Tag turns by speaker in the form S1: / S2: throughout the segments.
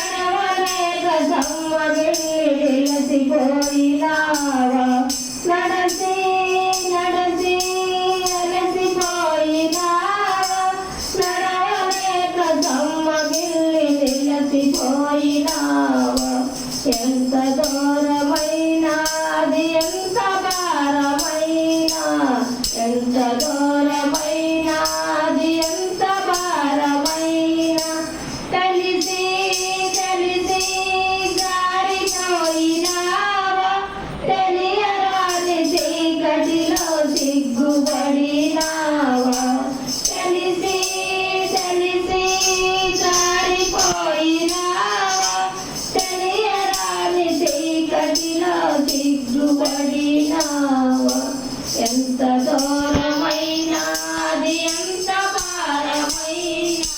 S1: నడవలేక సమ్మగిల్లి నిలసిపోయినావా నడసి నడసి అలసిపోయినావా నడవలేక సమ్మగిల్లి నిలసిపోయినావా ఎంత దూరమైనా అది ఎంత భారమైనా ఎంత దూరమైనా అది ఎంత భారమైనా తెలిసి తెలిసి జారిపోయినావా తెలియరాని చీకటిలో సిగ్గుపడినావా తెలిసి తెలిసి జారిపోయినావా తెలియరాని చీకటిలో సిగ్గుపడినావా ఎంత దూరమైనా అది ఎంత భారమైనా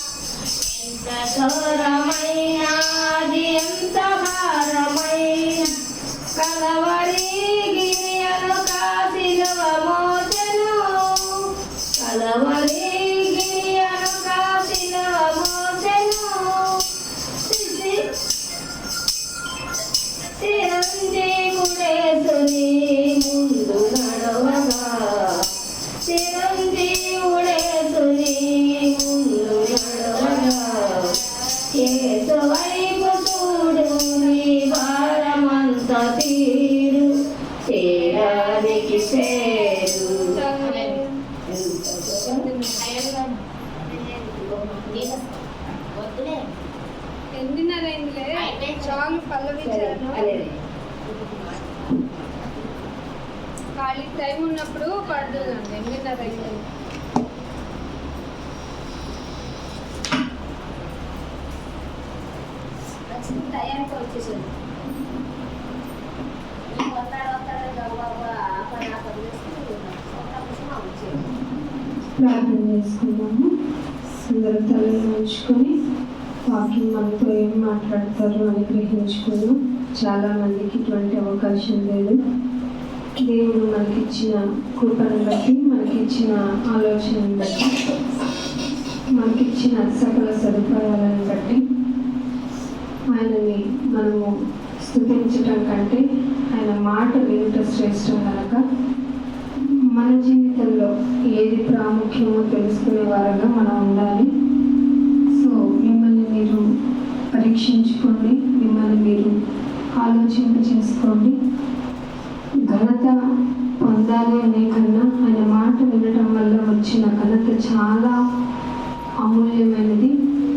S1: ఎంత దూరమైనా అది ఎంత భారమైనా కలవరి గిరియను కాసిలువ మోసెను కలవరి గిరియను కాసిలువ మోసెను చిరంజీవుడేసుని ముందు నడవగా చిరంజీవుడేసుని ముందు నడవగా యేసు వైపు చూడు నీ భారమంత తీరు చేరానికి చేరు
S2: చాలు పల్లవించాను. ఖాళీ టైం ఉన్నప్పుడు పడుతుందండి. 8:30
S1: టయానికి వచ్చేసాడు.
S3: ప్రార్థన చేసుకున్నాము. అందరూ తలను ఉంచుకొని వాక్యం మనతో ఏం మాట్లాడతారో అని గ్రహించుకున్నాం. చాలా మందికి ఇటువంటి అవకాశం లేదు. దేవుడు మనకిచ్చిన కృపను బట్టి, మనకిచ్చిన ఆలోచనను బట్టి, మనకిచ్చిన సకల సదుపాయాలను బట్టి ఆయనని మనము స్తుతించటం కంటే ఆయన మాట వినుట శ్రేష్టం కనుక మన జీవితంలో ఏది ప్రాముఖ్యమో తెలుసుకునే వారుగా మనం ఉండాలి. సో మిమ్మల్ని మీరు పరీక్షించుకోండి, మిమ్మల్ని మీరు ఆలోచింప చేసుకోండి. ఘనత పొందాలి అనే కన్నా ఆయన మాట వినటం వల్ల వచ్చిన ఘనత చాలా అమూల్యమైనది.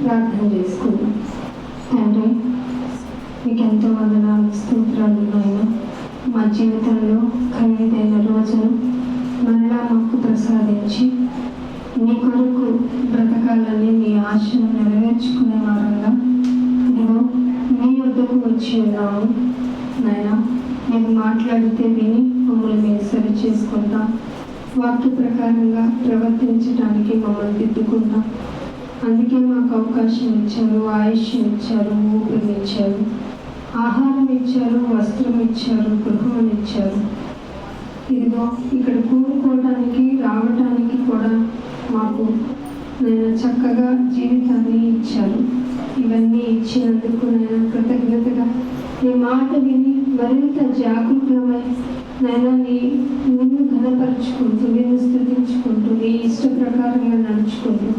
S3: ప్రార్థన చేసుకుందాం. తండ్రి, మీకు ఎంతో వందనాలు, స్తోత్రాలు నాయన. మా జీవితంలో ఖరీదైన రోజును మరలా మాకు ప్రసాదించి నీ కొరకు బ్రతకాలని నీ ఆశను నెరవేర్చుకునే వారంగా ఇదిగో మీ వద్దకు వచ్చి ఉన్నాము నాయన. నేను మాట్లాడితే విని మమ్మల్ని మేము సరి చేసుకుంటాం. వాక్య ప్రకారంగా ప్రవర్తించడానికి మమ్మల్ని దిద్దుకుంటాం. అందుకే మాకు అవకాశం ఇచ్చారు, ఆయుష్యం ఇచ్చారు, ఊపిరి ఇచ్చారు, ఆహారం ఇచ్చారు, వస్త్రం ఇచ్చారు, గృహం ఇచ్చారు. ఇదిగో ఇక్కడ కూడుకోవడానికి రావటానికి కూడా మాకు నేను చక్కగా జీవితాన్ని ఇచ్చారు. ఇవన్నీ ఇచ్చినందుకు నేను కృతజ్ఞతగా నీ మాట విని మరింత జాగృతమై నేను నిన్ను ఘనపరుచుకుంటూ, నిన్ను స్థుతించుకుంటూ, నీ ఇష్ట ప్రకారంగా నడుచుకుంటూ,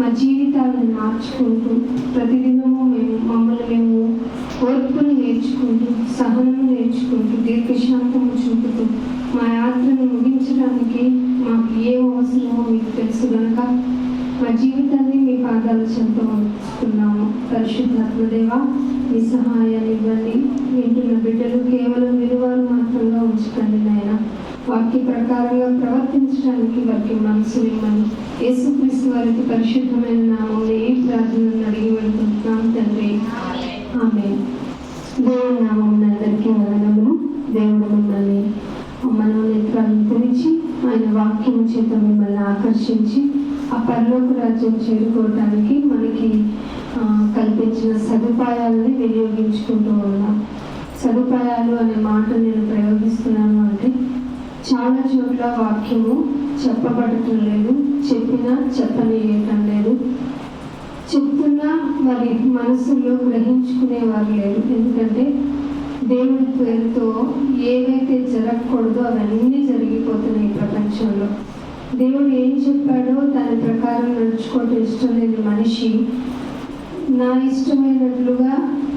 S3: మా జీవితాలను మార్చుకుంటూ, ప్రతిదినము మమ్మల్ని మేము ఓర్పును నేర్చుకుంటూ, సహనం నేర్చుకుంటూ, దీర్ఘశాంతము చూపుతూ మా యాత్రను ముగించడానికి మాకు ఏ అవసరమో మీకు తెలుసు కనుక మా జీవితాన్ని మీ పాదాల చెంత ఉంచుతున్నాము. పరిశుద్ధాత్మదేవా, మీ సహాయాన్ని ఇవ్వండి. వింటున్న బిడ్డలు కేవలం విలువలు మాత్రంగా ఉంచుకండి నాయన. వాక్య ప్రకారంగా ప్రవర్తించడానికి వారికి మనసు ఇవ్వండి. యేసుక్రీస్తు వారికి పరిశుద్ధమైన నామంలో ఈ ప్రార్థనను అడిగి వెళ్తున్నాం తండ్రి, ఆమేన్. దేవుని నామం అందరికీ వందనములు. దేవుడు మిమ్మల్ని మనోనేత్రాలను తెరిచి ఆయన వాక్యం చేత మిమ్మల్ని ఆకర్షించి ఆ పరలోక రాజ్యం చేరుకోవడానికి మనకి కల్పించిన సదుపాయాలని వినియోగించుకుంటూ ఉన్నాం. సదుపాయాలు అనే మాట నేను ప్రయోగిస్తున్నాను అంటే చాలా చోట్ల వాక్యము చెప్పబడటం లేదు, చెప్పినా చెప్పనియటం లేదు. చెప్తున్నా మరి మనసులో గ్రహించుకునేవారు లేరు. ఎందుకంటే దేవుడి పేరుతో ఏవైతే జరగకూడదో అవన్నీ జరిగిపోతున్నాయి ఈ ప్రపంచంలో. దేవుడు ఏం చెప్పాడో దాని ప్రకారం నడుచుకోవటం ఇష్టం లేని మనిషి నా ఇష్టమైనట్లుగా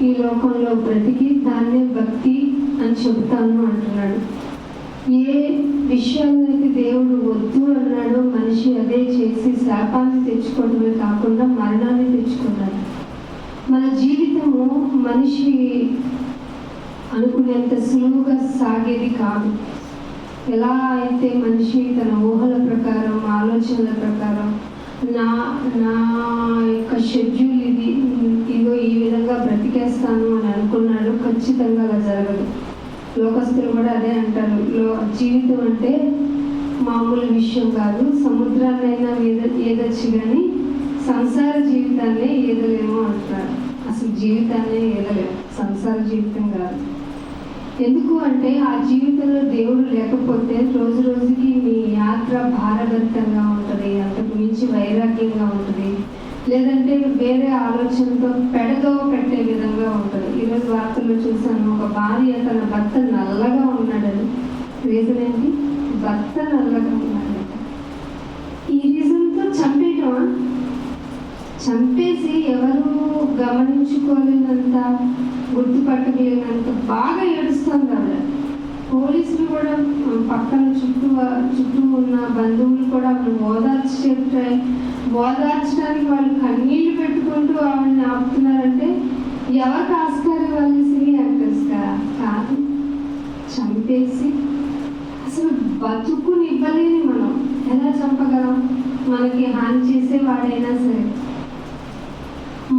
S3: ఈ లోకంలో బ్రతికి దాన్నే భక్తి అని చెబుతాను అంటున్నాడు. ఏ విషయాన్నైతే దేవుడు వద్దు అన్నాడో మనిషి అదే చేసి శాపాన్ని తెచ్చుకోవడమే కాకుండా మరణాన్ని తెచ్చుకున్నాడు. మన జీవితము మనిషి అనుకునేంత సులువుగా సాగేది కాదు. ఎలా అయితే మనిషి తన ఊహల ప్రకారం ఆలోచనల ప్రకారం నా యొక్క షెడ్యూల్ ఇదో ఈ విధంగా బ్రతికేస్తాను అని అనుకున్నాడు, ఖచ్చితంగా అలా జరగదు. లోకస్తులు కూడా అదే అంటారు, జీవితం అంటే మామూలు విషయం కాదు, సముద్రాన్నైనా ఏదొచ్చు కానీ సంసార జీవితాన్ని ఏదలేమో అంటున్నారు. అసలు జీవితాన్ని ఏదలేము, సంసార జీవితం కాదు. ఎందుకు అంటే ఆ జీవితంలో దేవుడు లేకపోతే రోజు రోజుకి మీ యాత్ర భారభరితంగా ఉంటుంది, అంతకు మించి వైరాగ్యంగా ఉంటుంది, లేదంటే వేరే ఆలోచనతో పెడదోవ పెట్టే విధంగా ఉంటుంది. ఈరోజు వార్తల్లో చూసాను, ఒక భార్య తన భర్త నల్లగా ఉన్నాడని. రీజన్ ఏంటి? భర్త నల్లగా ఉన్నాడంట. ఈ రీజన్తో చంపేయటమా? చంపేసి ఎవరు గమనించుకోలేనంత, గుర్తుపట్టలేనంత బాగా ఏడుస్తుంది ఆవిడ. పోలీసులు కూడా పక్కన చుట్టూ ఉన్న బంధువులు కూడా ఆవిడ ఓదార్చడానికి వాళ్ళు కన్నీళ్లు పెట్టుకుంటూ ఆవిడని ఆపుతున్నారంటే ఎవరికి ఆస్కారం? వాళ్ళు సినీ యాక్టర్స్ కాదు, చంపేసి అసలు బతుకునివ్వలేని మనం ఎలా చంపగలం? మనకి హాని చేసే వాడైనా సరే,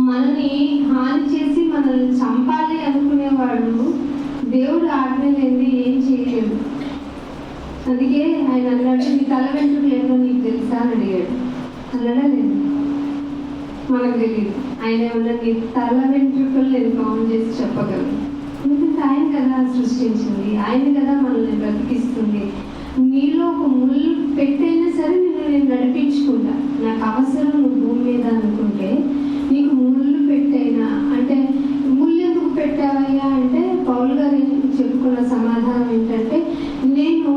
S3: మనని హాని చేసి మనల్ని చంపాలి అనుకునేవాడు దేవుడు ఆజ్ఞ లేనిది ఏం చేయలేదు. అందుకే ఆయన అన్నాడు, నీ తల వెంట్రుకలు ఏంటో నీకు తెలుసా అని అడిగాడు. అన్నాడా లేదు? మనకు తెలియదు. ఆయన ఏమన్నా నీ తల వెంట్రుకలు నేను కౌంట్ చేసి చెప్పగలను. ఎందుకంటే ఆయన కదా సృష్టించింది, ఆయన కదా మనల్ని బ్రతికిస్తుంది. నీలో ఒక ముళ్ళు పెట్టైనా సరే నేను నడిపించుకుంటా, నాకు అవసరం నువ్వు భూమి మీద అనుకుంటే నీకు ముళ్ళు పెట్టైనా. అంటే ముళ్ళు ఎందుకు పెట్టావయ్యా అంటే పౌలు గారు చెప్పుకున్న సమాధానం ఏంటంటే, నేను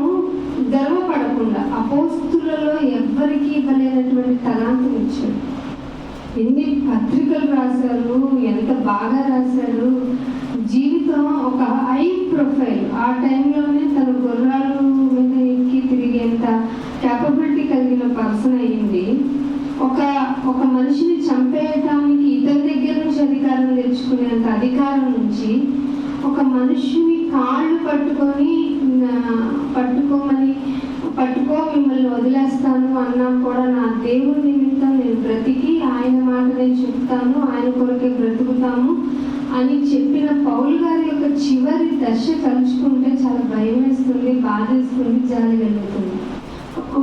S3: గర్వపడకుండా అపోస్తులలో ఎవ్వరికీ ఇవ్వలేనటువంటి తలాంతం ఇచ్చాడు. ఎన్ని పత్రికలు రాశారు, ఎంత బాగా రాశారు. జీవితం ఒక హై ప్రొఫైల్. ఆ టైంలోనే తన గుర్రాలు మీద ఎక్కి తిరిగేంత క్యాపబిలిటీ కలిగిన పర్సన్ అయ్యింది. ఒక మనిషిని చంపేయటానికి ఇతని దగ్గర నుంచి అధికారం తెచ్చుకునేంత అధికారం నుంచి ఒక మనిషిని కాళ్ళు పట్టుకో మిమ్మల్ని వదిలేస్తాను అన్నా కూడా నా దేవుడి నిమిత్తం నేను బ్రతికి ఆయన మాటనే చెప్తాను, ఆయన కొరకే బ్రతుకుతాము అని చెప్పిన పౌలు గారి యొక్క చివరి దశ తలుచుకుంటే చాలా భయం వేస్తుంది, బాధేస్తుంది, జాలి కలుగుతుంది.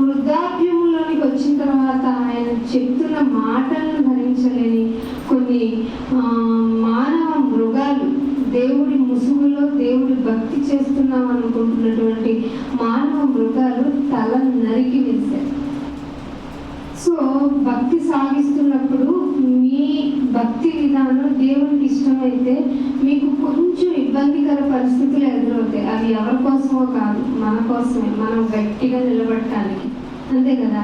S3: వృద్ధాప్యంలోనికి వచ్చిన తర్వాత ఆయన చెప్తున్న మాటలను భరించలేని కొన్ని మానవ మృగాలు, దేవుడి ముసుగులో దేవుడి భక్తి చేస్తున్నాం అనుకుంటున్నటువంటి మానవ మృగాలు తల నరికి వేశారు. సో భక్తి సాగిస్తున్నప్పుడు మీ భక్తి విధానం దేవునికి ఇష్టమైతే మీకు కొంచెం ఇబ్బందికర పరిస్థితులు ఎదురవుతాయి. అవి ఎవరి కోసమో కాదు, మన కోసమే, మనం గట్టిగా నిలబడటానికి. అంతే కదా.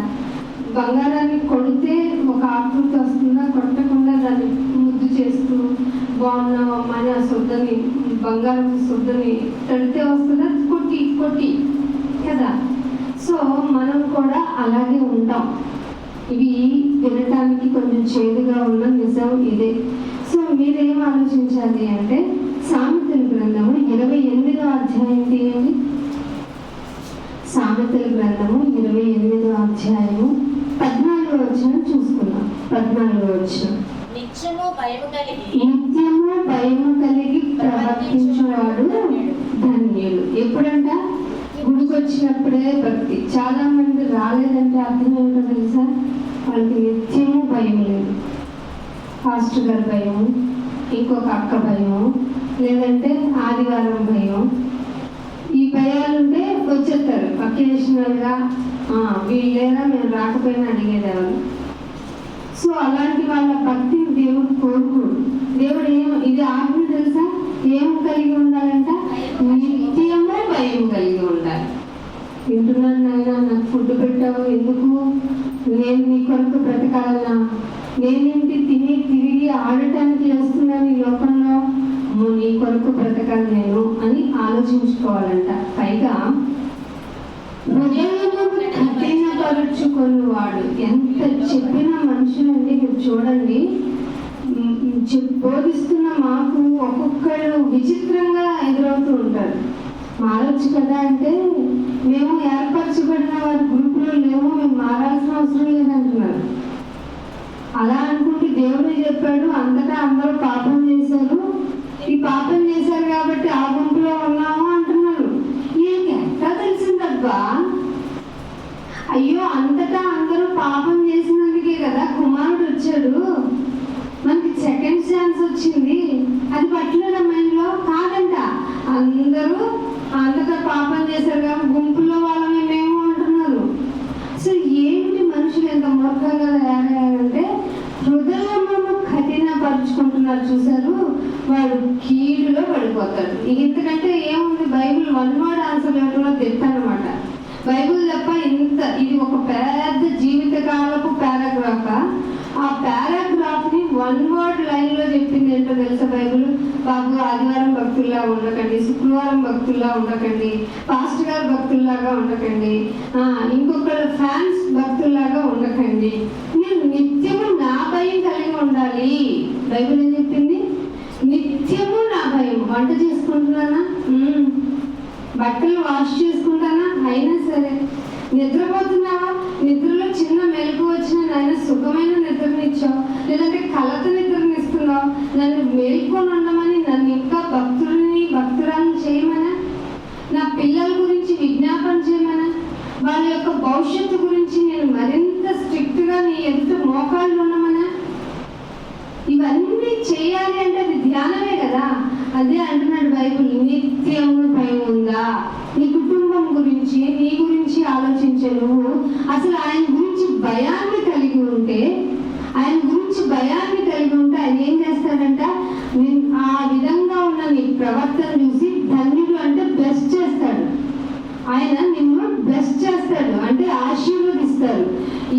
S3: బంగారాన్ని కొడితే ఒక ఆకృతి వస్తుందా? కొట్టకుండా దాన్ని ముద్దు చేస్తూ బాగున్నావు అమ్మాని ఆ శుద్ధని, బంగారం శుద్ధని తడితే వస్తుందా? కొట్టి కదా. సో మనం కూడా అలాగే ఉంటాం. ఇవి వినటానికి కొంచెం చేదుగా ఉన్న నిజం ఇదే. సో మీరేం ఆలోచించాలి అంటే సామెతల గ్రంథము 28వ అధ్యాయం తీయండి. సామెతల గ్రంథము 28వ అధ్యాయము 14వ వచనం చూసుకున్నాం. 14వ వచనం,
S4: నిత్యము
S3: భయము కలిగి ప్రవర్తించువాడు ధన్యుడు. ఎప్పుడంట? గుడికి వచ్చినప్పుడే భక్తి. చాలా మంది రాలేదంటే అర్థం ఏంటో తెలుసా? వాళ్ళకి నిత్యము భయం లేదు. పాస్టర్ గారి భయం, ఇంకొక అక్క భయం, లేదంటే ఆదివారం భయం. ఈ భయాలుంటే వచ్చేస్తారు అకేషనల్గా. వీళ్ళేరా మేము రాకపోయినా అడిగేది ఎవరు. సో అలాంటి వాళ్ళ భక్తిని దేవుడు కోరుకోడు. దేవుడు ఇది ఆజ్ఞ తెలుసా, ఏం కలిగి ఉండాలంట, నిత్యము భయం కలిగి ఉండాలి. వింటున్నాను నాయన, నాకు ఫుడ్ పెట్టావు ఎందుకు, నేను నీ కొరకు బ్రతకాలన్నా, నేనేంటి తిరిగి ఆడటానికి వేస్తున్నాను ఈ లోకంలో, నీ కొరకు బ్రతకాలి నేను అని ఆలోచించుకోవాలంట. పైగా హృదయమును కఠినపరుచుకుని వాడు, ఎంత చెప్పిన మనుషులండి మీరు చూడండి, బోధిస్తున్న మాకు ఒక్కొక్కళ్ళు విచిత్రంగా ఎదురవుతూ ఉంటారు. మారచ్చు కదా అంటే మేము ఏర్పరచబడిన వారి గ్రూపులో లేవు, మేము మారాల్సిన అవసరం లేదంటున్నారు. అలా అనుకుంటే దేవుడే చెప్పాడు అంతటా అందరూ పాపం చేశారు, ఈ పాపం చేశారు కాబట్టి ఆ గుంపులో ఉన్నాము అంటున్నారు. ఈయనకి ఎట్లా తెలిసిందబ్బా? అయ్యో అంతటా అందరూ పాపం చేసినందుకే కదా కుమారుడు వచ్చాడు, మనకి సెకండ్ ఛాన్స్ వచ్చింది, అది పట్టలేదా మైండ్లో? కాదంట, అందరూ అంతటా పాపం చేశారు కాబట్టి గుంపులో వాళ్ళని మేము అంటున్నారు. అసలు ఏంటి మనుషులు ఎంత మూర్ఖంగా తయారయ్యారంటే హృదయమును కఠినపరుచుకుంటున్నారు. చూసారు, వాడు కీడులో పడిపోతాడు. ఇంతకంటే ఏముంది, బైబిల్ వన్ వర్డ్ ఆన్సర్ ఇవ్వడంలో తెప్పనమాట. బైబిల్ తప్ప ఇది ఒక పెద్ద జీవితకాలపు పారాగ్రాఫ్. ఆ పారాగ్రాఫ్ ని వన్ వర్డ్ లైన్ లో చెప్పింది ఏంటో తెలుసా బైబిల్? బాబు ఆదివారం భక్తుల్లా ఉండకండి, శుక్రవారం భక్తుల్లా ఉండకండి, పాస్టర్ గారు భక్తుల్లాగా ఉండకండి, ఇంకొకరు ఫ్యాన్స్ భక్తుల్లాగా ఉండకండి, మీరు నిత్యము నా భయం కలిగి ఉండాలి. బైబిల్ ఏం చెప్పింది? నిత్యము నా భయం. వంట చేసుకుంటున్నానా, బట్టలు వాష్ చేసుకుంటానా, అయినా సరే నిద్రపోతున్నావా, నిద్రలో చిన్న మెలకు వచ్చిన నాయన సుఖమైన నిద్రనిచ్చావు, లేదంటే కలత నిద్రనిస్తున్నావు, నన్ను మేల్కొని ఉండమని నన్ను ఇంకా భక్తురాలను చేయమనా, నా పిల్లల గురించి విజ్ఞాపన చేయమనా, వాళ్ళ యొక్క భవిష్యత్తు గురించి నేను మరింత స్ట్రిక్ట్గా నీ ఎదుట మోకాళ్ళు ఉండమనా? ఇవన్నీ చేయాలి అంటే అది ధ్యానమే కదా. అదే అంటున్నాడు బైబిల్, నిత్యము భయం ఉందా? నీ కుటుంబం గురించి, నీ గురించి ఆలోచించే నువ్వు అసలు ఆయన గురించి భయాన్ని కలిగి ఉంటే, ఆయన ఏం చేస్తాడంట, ఆ విధంగా ఉన్న నీ ప్రవర్తన చూసి ధన్యుడు అంటే బ్లెస్ చేస్తాడు. ఆయన నిన్ను బ్లెస్ చేస్తాడు అంటే ఆశీర్వదిస్తాడు.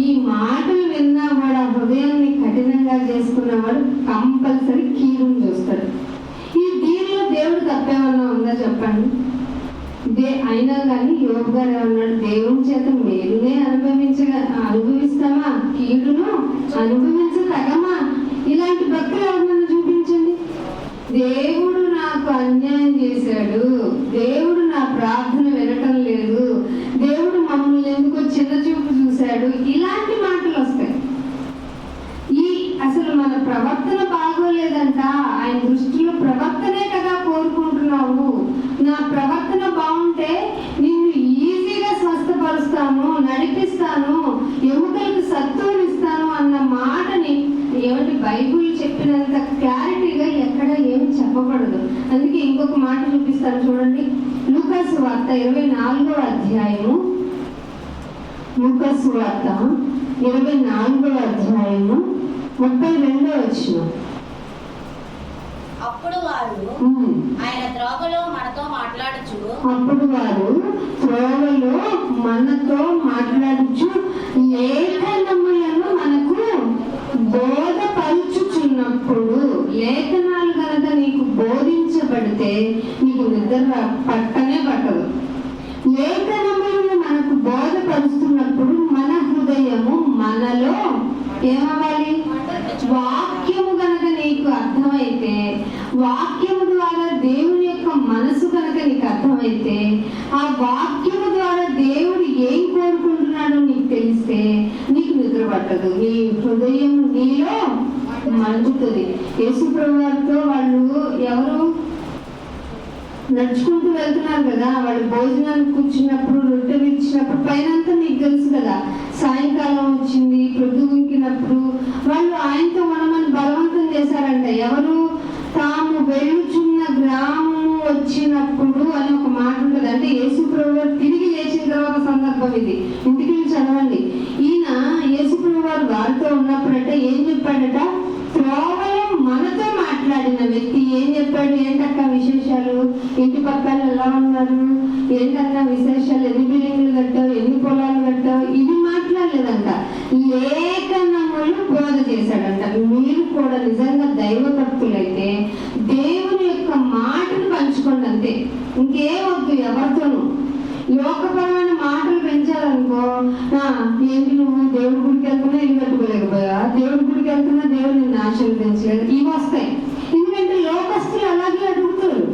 S3: ఈ మాటలు విన్నవాడు, ఆ హృదయాన్ని కఠినంగా చేసుకున్నవాడు కంపల్సరీ కీడుని చూస్తాడు. దీనిలో దేవుడు తప్పేమన్నా ఉందా చెప్పండి? అయినా కానీ యోబు గారు ఏమన్నాడు, దేవుని చేత మేలునే అనుభవిస్తామా, కీడును అనుభవించగమా? ఇలాంటి భక్తులు ఎవరన్నా చూపించండి. దేవుడు నాకు అన్యాయం చేశాడు, దేవుడు నా ప్రార్థన వినటం లేదు, దేవుడు మమ్మల్ని ఎందుకో చిన్న చూపు చూశాడు, ఇలాంటి మాటలు వస్తాయి. అసలు మన ప్రవర్తన బాగోలేదంట. ఆయన దృష్టిలో ప్రవర్తనే కదా కోరుకుంటున్నావు. నా ప్రవర్తన బాగుంటే నిన్ను ఈజీగా స్వస్థపరుస్తాను, నడిపిస్తాను, ఎముకలకు సత్తునిస్తాను అన్న మాటని ఏమిటి బైబిల్ చెప్పినంత క్లారిటీగా ఎక్కడ ఏమి చెప్పబడదు. అందుకే ఇంకొక మాట చూపిస్తాను చూడండి. లూకాసు వార్త 24వ అధ్యాయము, లూకాసు వార్త 24వ అధ్యాయము 32వ వచనం.
S4: అప్పుడు వారు ఆయన త్రోవలో మనతో మాట్లాడుచు లేఖనములను మనకు బోధపరుచుచున్నప్పుడు, లేఖనాలు కనుక నీకు బోధించబడితే నీకు నిద్ర పట్టనే పట్టదు. లేఖనములను మనకు బోధపరుస్తున్నప్పుడు మన హృదయము మనలో ఏమవ్వాలి? వాక్యము కనుక నీకు అర్థమైతే, వాక్యము ద్వారా దేవుని యొక్క మనసు కనుక నీకు అర్థమైతే, ఆ వాక్యము ద్వారా దేవుడు ఏం కోరుకుంటున్నాడో నీకు తెలిస్తే నీకు నిద్ర పట్టదు, నీ హృదయం నీలో మండుతుంది. యేసుప్రభు వారితో వాళ్ళు ఎవరు నడుచుకుంటూ వెళ్తున్నారు కదా, వాళ్ళు భోజనానికి కూర్చున్నప్పుడు, రొట్టెలు ఇచ్చినప్పుడు పైనంతా నీకు తెలుసు కదా, సాయంకాలం వచ్చింది, ప్రొద్దుగుంకినప్పుడు వాళ్ళు ఆయనతో మనమని బలవంతం చేశారంట. ఎవరు? తాము వెళ్ళుచున్న గ్రామము వచ్చినప్పుడు అని ఒక మాట ఉంటుంది. అంటే యేసుప్రభు తిరిగి లేచిన తర్వాత సందర్భం ఇది. ఇంటికి చదవండి. ఈయన యేసుప్రభు వారు వారితో ఉన్నప్పుడట ఏం చెప్పాడట? త్రోవలో మనతో మాట్లాడిన వ్యక్తి ఏం చెప్పాడు? ఏంటక్క విశేషాలు, ఇంటి పక్కన ఎలా ఉన్నారు, ఏంటన్నా విశేషాలు, ఎన్ని బిల్డింగ్లు కట్టావు, ఎన్ని పొలాలు కట్టావు, ఇవి మాట్లాడలేదంట. లేఖనములు బోధ చేశాడంట. మీరు కూడా నిజంగా దైవ భక్తులైతే దేవుని యొక్క మాటను పంచుకోండి అంతే, ఇంకేమొద్దు ఎవరితోనూ. లోకపరమైన మాటలు పెంచాలనుకో, ఏంటి నువ్వు దేవుడి గుడికి వెళ్తున్నా ఇల్లు కట్టుకోలేకపోయా, దేవుడి గుడికి వెళ్తున్నా దేవుడు నిన్ను ఆశీర్వదించలేదు, ఇవి వస్తాయి. ఎందుకంటే లోకస్తులు అలాగే అడుగుతారు.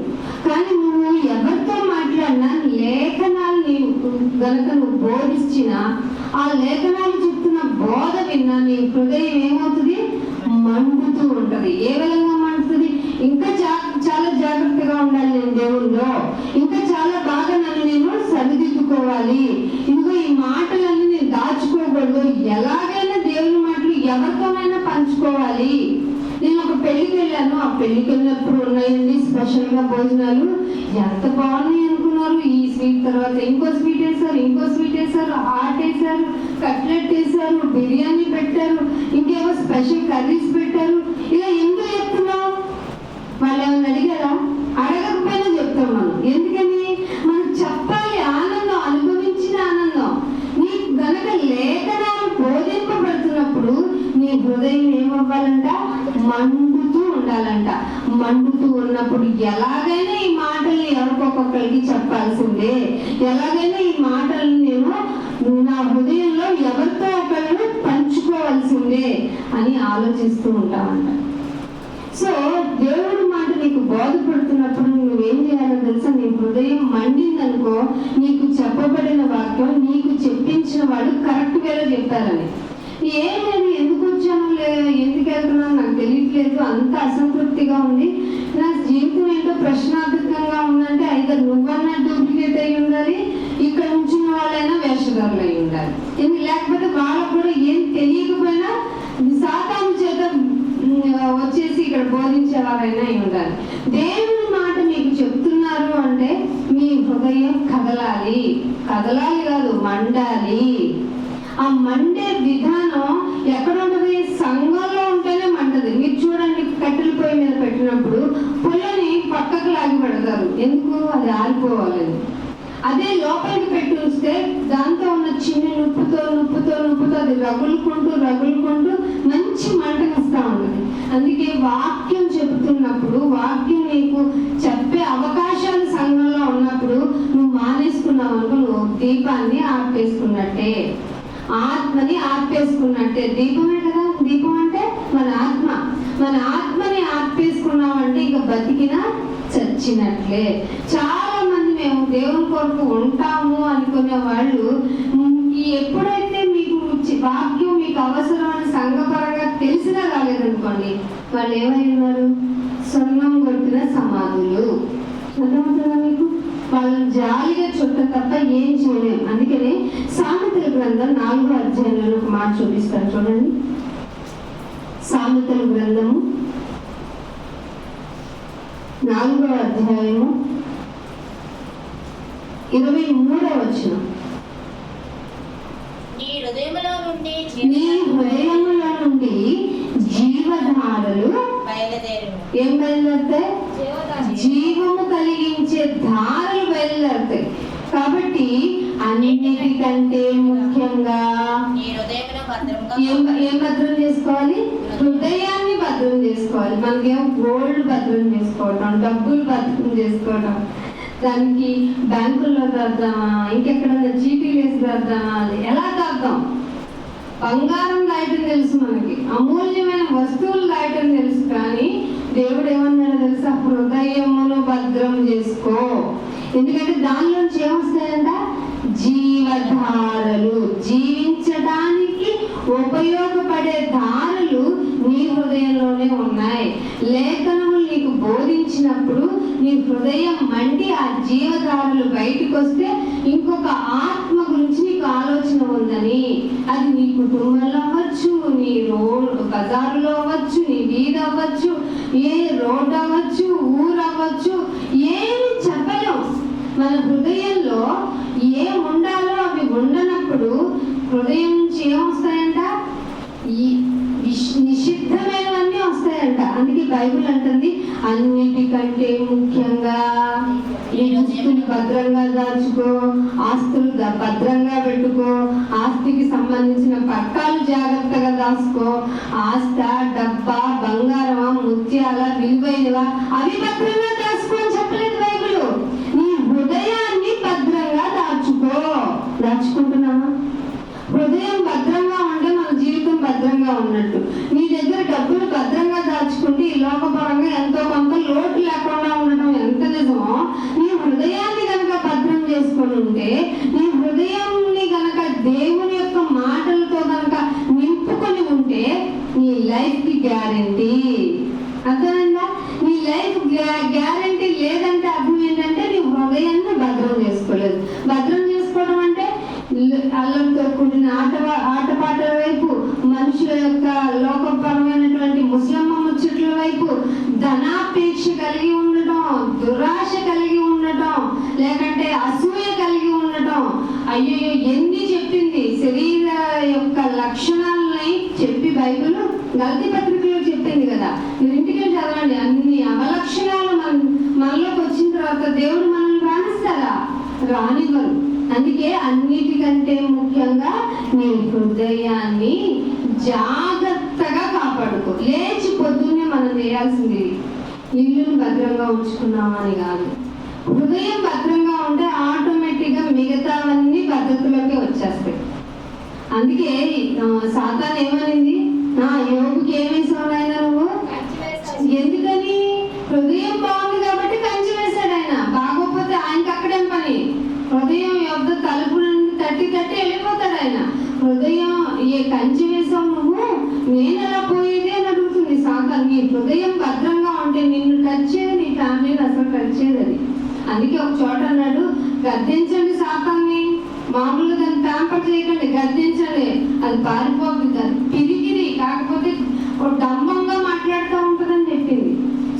S4: కానీ నువ్వు ఎవరితో మాట్లాడినా లేఖనాలు గనక నువ్వు బోధించినా, ఆ లేఖనాలు చెప్తున్న బోధ విన్నా నీ హృదయం ఏమవుతుంది? మండుతూ ఉంటది. ఏ విధంగా మండుతుంది? ఇంకా చాలా జాగ్రత్తగా ఉండాలి నేను దేవుల్లో, ఇంకా చాలా బాగా నన్ను నేను సరిదిద్దుకోవాలి, ఇదిగో ఈ మాటలన్నీ నేను దాచుకోకూడదు, ఎలాగైనా దేవుని మాటలు ఎవరితోనైనా పంచుకోవాలి. నేను ఒక పెళ్లికి వెళ్ళాను, ఆ పెళ్లికి వెళ్ళినప్పుడు ఉన్నాయండి స్పెషల్ గా భోజనాలు, ఎంత బాగున్నాయి అనుకున్నారు. ఈ స్వీట్ తర్వాత ఇంకో స్వీట్ వేశారు, ఇంకో స్వీట్ వేశారు, హాట్ వేశారు, కట్లెట్ వేశారు, బిర్యానీ పెట్టారు, ఇంకేమో స్పెషల్ కర్రీస్ పెట్టారు. ఇలా ఎందుకు చెప్తున్నావు? వాళ్ళు ఏమైనా అడిగారా? అడగకపోయినా చెప్తాం మనం. ఎందుకని? మనం చెప్పాలి. ఆనందం, అనుభవించిన ఆనందం. నీకు గనక లేఖనాలు బోధింపబడుతున్నప్పుడు నీ హృదయం ఏమవ్వాలంట? మండుతూ ఉండాలంట. మండుతూ ఉన్నప్పుడు ఎలాగైనా ఈ మాటల్ని ఎవరికొకరికి చెప్పాల్సిందే, ఎలాగైనా ఈ మాటల్ని నేను నా హృదయంలో ఎవరితో ఒకళ్ళు పంచుకోవాల్సిందే అని ఆలోచిస్తూ ఉంటామంట. సో దేవుడి మాట నీకు బోధపడుతున్నప్పుడు నువ్వేం చేయాలో తెలుసా? నీ హృదయం మండిందనుకో, నీకు చెప్పబడిన వాక్యం నీకు చెప్పించిన వాడు కరెక్ట్ వేలో చెప్పారని. ఏం లేదు, ఎందుకు వచ్చాను, ఎందుకు వెళ్తున్నాను నాకు తెలియట్లేదు, అంత అసంతృప్తిగా ఉంది, నా జీవితం ఏంటో ప్రశ్నార్థకంగా ఉందంటే అయితే నువ్వన్నా డూప్లికేట్ అయి ఉండాలి, ఇక్కడ ఉంచిన వాళ్ళైనా వేషధారులు అయి ఉండాలి. లేకపోతే వాళ్ళకు కూడా ఏం తెలియకపోయినా సాతాను చేత వచ్చేసి ఇక్కడ బోధించేవారైనా అయి ఉండాలి. దేవుని మాట మీకు చెప్తున్నారు అంటే మీ హృదయం కదలాలి. కదలాలి కాదు, మండాలి. ఆ మండే విధానం ఎక్కడ ఉంటుంది? సంఘంలో ఉంటేనే మంటది. మీరు చూడండి, కట్టెల పొయ్యి మీద పెట్టినప్పుడు పుల్లని పక్కకు లాగి పెడతారు. ఎందుకు? అది ఆరిపోవాలని. అదే లోపలికి పెట్టి ఉంచితే దాంతో ఉన్న చిన్న నుప్పుతో అది రగులుకుంటూ మంచి మంటనిస్తూ ఉంటుంది. అందుకే వాక్యం చెబుతున్నప్పుడు, వాక్యం నీకు చెప్పే అవకాశాలు సంఘంలో ఉన్నప్పుడు నువ్వు మానేసుకున్నావు అనుకో, నువ్వు దీపాన్ని ఆర్పేసుకున్నట్టే, ఆత్మని ఆర్పేసుకున్నట్టే. దీపమే కదా, దీపం అంటే మన ఆత్మ. మన ఆత్మని ఆర్పేసుకున్నామంటే ఇక బతికినా చచ్చినట్లే. చాలా మంది మేము దేవుని కొరకు ఉంటాము అనుకునే వాళ్ళు ఎప్పుడైతే మీకు వాక్యం మీకు అవసరమైన సంఘపరంగా తెలిసినా రాలేదనుకోండి, వాళ్ళు ఏమైనారు? సొన్నం కొట్టిన సమాధులు. అర్థమవుతుందా మీకు? వాళ్ళని జాలిగా చుట్ట తప్ప ఏం చేయలేము. అందుకనే సామెతల గ్రంథం 4వ అధ్యాయంలో ఒక మాట చూపిస్తాను చూడండి. సామెతల గ్రంథము 4వ అధ్యాయము 23వ వచనం.
S1: నీ హృదయములో నుండి జీవధారలు ఏం బయలుదేరుతాయి? జీవము కలిగించే ధారలు బయలుదేరుతాయి. కాబట్టి అన్నిటికంటే ముఖ్యంగా ఏం భద్రం చేసుకోవాలి? హృదయాన్ని భద్రం చేసుకోవాలి. మనకేమో గోల్డ్ భద్రం చేసుకోవటం, డబ్బులు భద్రం చేసుకోవటం, దానికి బ్యాంకుల్లో దాద్దామా, ఇంకెక్కడన్నా చీటీలు వేసి దాద్దామా, ఎలా దాద్దాం? బంగారం దాయటం తెలుసు మనకి, అమూల్యమైన వస్తువులు దాయటం తెలుసు. కానీ దేవుడు ఏమన్నాడు తెలుసా? హృదయమును భద్రం చేసుకో. ఎందుకంటే దానిలోంచి ఏమొస్తాయంట? జీవధారలు. జీవించడానికి ఉపయోగపడే ధారలు నీ హృదయంలోనే ఉన్నాయి. లేఖనములు నీకు బోధించినప్పుడు నీ హృదయం మండి ఆ జీవధారలు బయటకు వస్తే ఇంకొక ఆత్మ గురించి నీకు ఆలోచన ఉందని, అది నీ కుటుంబంలో అవ్వచ్చు, నీ బజారులో అవ్వచ్చు, నీ వీధి అవ్వచ్చు, ఏ రోడ్ అవ్వచ్చు, ఊరు అవ్వచ్చు, ఏమి చెప్పలేం. మన హృదయంలో ఏం ఉండాలో అవి ఉండనప్పుడు హృదయం నుంచి ఏమొస్తాయంట? బైబిల్ అంటుంది అన్నిటికంటే ముఖ్యంగా ఈ దుస్తులు భద్రంగా దాచుకో, ఆస్తులు భద్రంగా పెట్టుకో, ఆస్తికి సంబంధించిన పట్టాలు జాగ్రత్తగా దాచుకో, ఆస్త డబ్బా బంగారమా ముత్యాల విలువైనవా అవి భద్రంగా దాచుకో అని చెప్పలేదు బైబిల్. నీ హృదయాన్ని భద్రంగా దాచుకో. దాచుకుంటున్నావా? హృదయం భద్రంగా ఉంటే మన జీవితం భద్రంగా ఉన్నట్టు. నీ దగ్గర డబ్బులు భద్రంగా దాచుకుంటే ఈ లోకపరంగా ఎంతో కొంత లోటు లేకుండా ఉండడం ఎంత నిజమో, నీ హృదయాన్ని కనుక భద్రం చేసుకొని ఉంటే, నీ హృదయాన్ని కనుక దేవుని యొక్క మాటలతో కనుక నింపుకొని ఉంటే నీ లైఫ్ కి గ్యారెంటీ. అర్థమైందా? నీ లైఫ్ గ్యారెంటీ లేదంటే అర్థం ఏంటంటే నీ హృదయాన్ని భద్రం చేసుకోలేదు. భద్రం చేసుకోవడం అంటే అల్లంతో కూడిన ఆటపాటల వైపు, మనుషుల యొక్క లోకపరమైనటువంటి ముస్లిం ముచ్చట్ల వైపు ధనాపేక్ష కలిగి ఉండటం, దురాశ కలిగి ఉండటం, లేకంటే అసూయ కలిగి ఉండటం. అయ్యో ఎన్ని చెప్పింది శరీర యొక్క లక్షణాలని చెప్పి బైబిల్ గలతీ పత్రికలో చెప్పింది కదా. మీరు ఇంటికి చదవండి. అన్ని అవలక్షణాలు మనలోకి వచ్చిన తర్వాత దేవుడు మనల్ని రాణిస్తారా? రానివ్వరు. అందుకే అన్నిటికంటే ముఖ్యంగా నీ హృదయాన్ని జాగ్రత్తగా కాపాడుకో. లేచి పొద్దున్నే మనం చేయాల్సింది ఇల్లును భద్రంగా ఉంచుకున్నామని కాదు. హృదయం భద్రంగా ఉంటే ఆటోమేటిక్గా మిగతావన్నీ భద్రతలోకి వచ్చేస్తాయి. అందుకే సాతాను ఏమనింది? యోగుకి ఏమేసావు ఆయన నువ్వు? ఎందుకని? హృదయం బాగుంది కాబట్టి కంచి వేశాడు ఆయన. బాగోకపోతే ఆయనకి అక్కడేం పని? హృదయం యొక్క తలుపు నుండి తట్టి వెళ్ళిపోతాడు ఆయన. హృదయం కంచి వేసావు నువ్వు, నేను ఎలా పోయేది అని అడుగుతుంది సాతాను. నీ హృదయం భద్రంగా ఉంటే నిన్ను టచ్ చేయదు, నీ ఫ్యామిలీని అసలు టచ్ చేయదు అది. అందుకే ఒక చోట అన్నాడు, గద్దించండి సాతాన్ని, మామూలుగా దాన్ని ట్యాంపర్ చేయకండి, గద్దించండి, అది పారిపోతుంది, అది పిరికిది, కాకపోతే డంబంగా మాట్లాడుతూ ఉంటుందని చెప్పింది.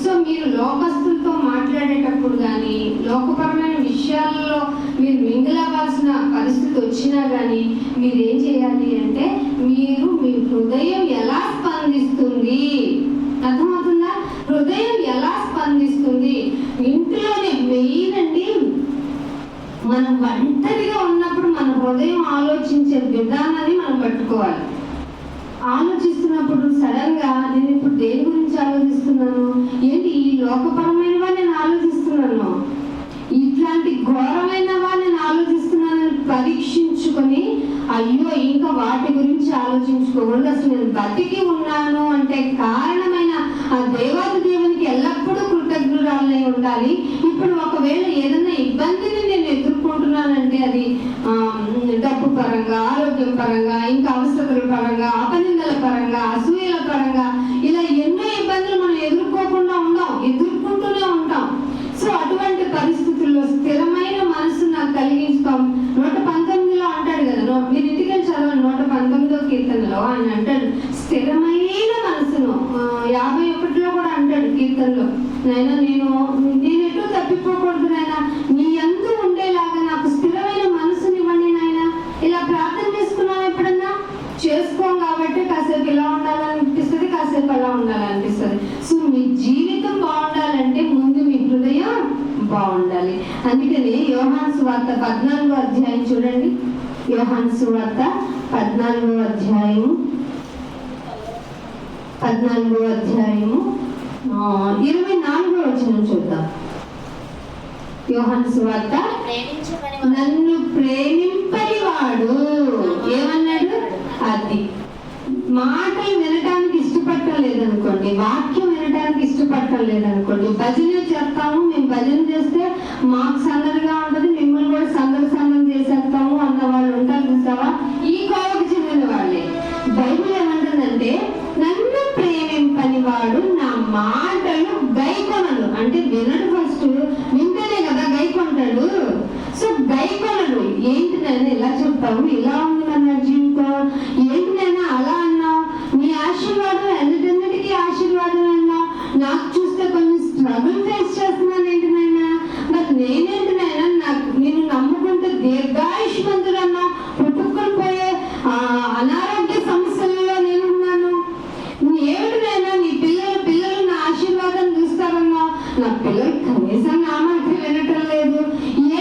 S1: సో మీరు లోకస్తులతో మాట్లాడేటప్పుడు కానీ, లోకపరమైన విషయాల్లో మీరు మింగిలవ్వాల్సిన పరిస్థితి వచ్చినా కానీ మీరు ఏం చేయాలి అంటే, మీరు మీ హృదయం ఎలా స్పందిస్తుంది అర్థమవుతుందా? హృదయం ఎలా స్పందిస్తుంది? ఇంట్లోనే మెయిన్ అండి, మనం ఒంటరిగా ఉన్నప్పుడు మన హృదయం ఆలోచించే విధానాన్ని మనం పట్టుకోవాలి. ఆలోచిస్తున్నప్పుడు సడన్ గా నేను ఇప్పుడు దేని గురించి ఆలోచిస్తున్నాను, ఏంటి ఈ లోకపరమైనవా నేను ఆలోచిస్తున్నాను, ఇట్లాంటి ఘోరమైనవా నేను ఆలోచిస్తున్నాను పరీక్షించుకొని, అయ్యో ఇంకా వాటి గురించి ఆలోచించుకోకూడదు, అసలు నేను బతికి ఉన్నాను అంటే కారణమైన ఆ దేవాది దేవునికి ఎల్లప్పుడూ కృతజ్ఞురాలై ఉండాలి. ఇప్పుడు ఒకవేళ ఏదైనా ఇబ్బందిని నేను ఎదుర్కొంటున్నానంటే అది డబ్బు పరంగా, ఆరోగ్యం పరంగా, ఇంకా అవసరతల పరంగా, అపనిందల పరంగా, అసూయల పరంగా, ఇలా ఎన్నో ఇబ్బందులు మనం ఎదుర్కొంటూనే ఉంటాం. సో అటువంటి పరిస్థితుల్లో స్థిరమైన మనసు నాకు కలిగించుతాం. 119లో అంటాడు కదా, మీరు ఇంటికి చదవండి, 119వ కీర్తనలో ఆయన అంటాడు స్థిరమైన మనసును. 51లో కూడా అంటాడు కీర్తనలో, నాయన నేను ఎటు తప్పిపోకూడదు నాయన, నీ యందు ఉండేలాగా నాకు స్థిరమైన మనసునివ్వండి నాయన. ఇలా ప్రార్థన చేసుకున్నాం ఎప్పుడన్నా? చేసుకోం కాబట్టి కాసేపు ఇలా ఉండాలనిపిస్తుంది, కాసేపు అలా ఉండాలనిపిస్తుంది. సో మీ జీవితం బాగుండాలంటే ముందు మీ హృదయం బాగుండాలి. అందుకని యోహాను సువార్త 14వ అధ్యాయం చూడండి. యోహాను సువార్త 14వ అధ్యాయము 24వ వచనం చూద్దాం. యోహాను సువార్త, నన్ను ప్రేమింపని వాడు ఏమన్నాడు? అది మాటలు వినడానికి ఇష్టపడటం లేదనుకోండి, వాక్యం వినడానికి ఇష్టపడటం లేదనుకోండి, భజన చేస్తాము, మేము భజన చేస్తే మాకు సందడిగా ఉంటుంది, మిమ్మల్ని కూడా సందడి చేసేస్తాము అన్న వాళ్ళు ఉంటారు చూసావా? ఈ కోవకు చెందిన వాళ్ళే. బైబిల్ ఏమంటుందంటే, నన్ను ప్రేమింపని వాడు నా మాటలు గైకొనడు. అంటే వినడు, ఫస్ట్ వింటేనే కదా గైకొంటాడు. సో గైకొనడు. ఏంటి నేను ఇలా చెప్తావు, ఇలా ఉంది నా జీవితం, ఏంటి నేను అలా అన్నావు, నీ ఆశీర్వాదం ఎన్నిటికి ఆశీర్వాదం అన్నావు, నాకు చూస్తే కొంచెం స్ట్రగుల్ ఫేస్ చేస్తున్నాను ఏంటి నాయన, మరి నేనేంటి నాయన, నాకు నేను నమ్ముకుంటే దీర్ఘాయుష్మంతుడు అన్నా, పుట్టుకొని పోయే అనారోగ్య సమస్యలలో నేనున్నాను, ఏమిటి నాయన నీ పిల్లలు నా ఆశీర్వాదం పిల్లలు కనీసం నా మాట వినటం లేదు,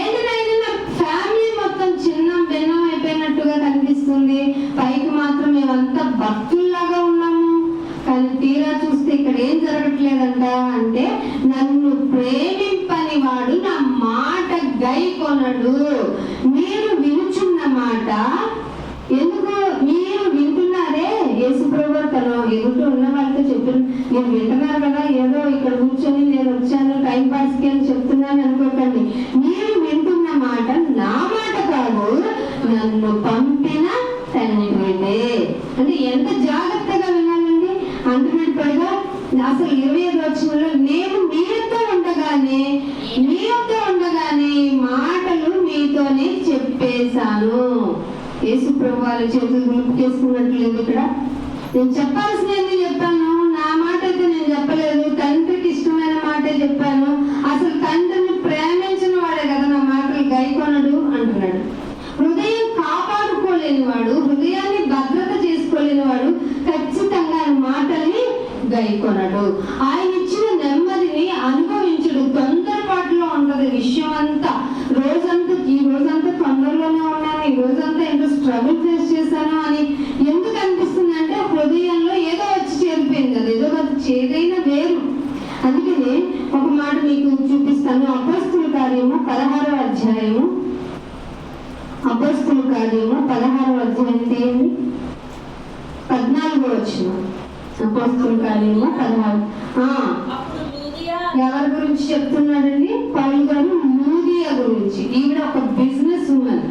S1: ఏంటినైనా నా ఫ్యామిలీ మొత్తం చిన్న భిన్నం అయిపోయినట్టుగా కనిపిస్తుంది, పైకి మాత్రం మేమంతా భక్తుల్లాగా ఉన్నాము, కానీ తీరా చూస్తే ఇక్కడ ఏం జరగట్లేదంట అంటే నన్ను ప్రేమింపని వాడు నా మాట గైకొనడు. మీరు వినుచున్న మాట ఎందుకు మీరు వింటున్నారే? యేసుప్రభు తను ఎదుట ఉన్న వాళ్ళతో చెప్పారు, మీరు వింటున్నారు కదా, ఏదో ఇక్కడ కూర్చొని నేను వచ్చాను టైం పాస్కి అని చెప్తున్నాను అనుకోకండి. మీరు వింటున్న మాట నా మాట కాదు, నన్ను పంపిన తండ్రిదే. అంటే ఎంత జాగ్రత్తగా వినాలండి. అంటున్నాడు పైగా అసలు 25వ వచనంలో నేను మీతో ఉండగానే మాటలు మీతోనే చెప్పేశాను. యేసుప్రభు వాళ్ళ చేతులు గులుపుకేసుకున్నట్లేదు. ఇక్కడ నేను చెప్పాల్సినది చెప్పాను, నా మాట అయితే నేను చెప్పలేదు, తండ్రికి ఇష్టమైన మాటే చెప్పాను. అసలు తండ్రిని ప్రేమించిన వాడే కదా నా మాటలు గైకొనడు అంటున్నాడు. హృదయం కాపాడుకోలేని వాడు, హృదయాన్ని భద్రత చేసుకోలేని వాడు ఖచ్చితంగా ఆయన మాటల్ని గైకొనడు. ఆయన ఇచ్చిన నెమ్మదిని అనుభవించడు. తొందరపాటులో ఉంటది విషయం అంతా. ఈ రోజంతా తొందరలోనే ఉన్నాను, ఈ రోజంతా ఎంతో స్ట్రగుల్ ఫేస్ చేశాను అని ఎందుకు అనిపిస్తుంది అంటే హృదయంలో ఏదో వచ్చి చేరిపోయింది కదా, ఏదో చేదైన వేరు. అందుకనే ఒక మాట మీకు చూపిస్తాను. అపోస్తుల కార్యము 16వ అధ్యాయము, అపోస్తుల కార్యము 16వ అధ్యాయం తీయండి, 14వ వచనం. అపోస్తుల కార్యము 16. ఎవరి గురించి చెప్తున్నాడండి? పౌలు గారు లూదియా గురించి. ఈవిడ ఒక బిజినెస్ ఉమెన్.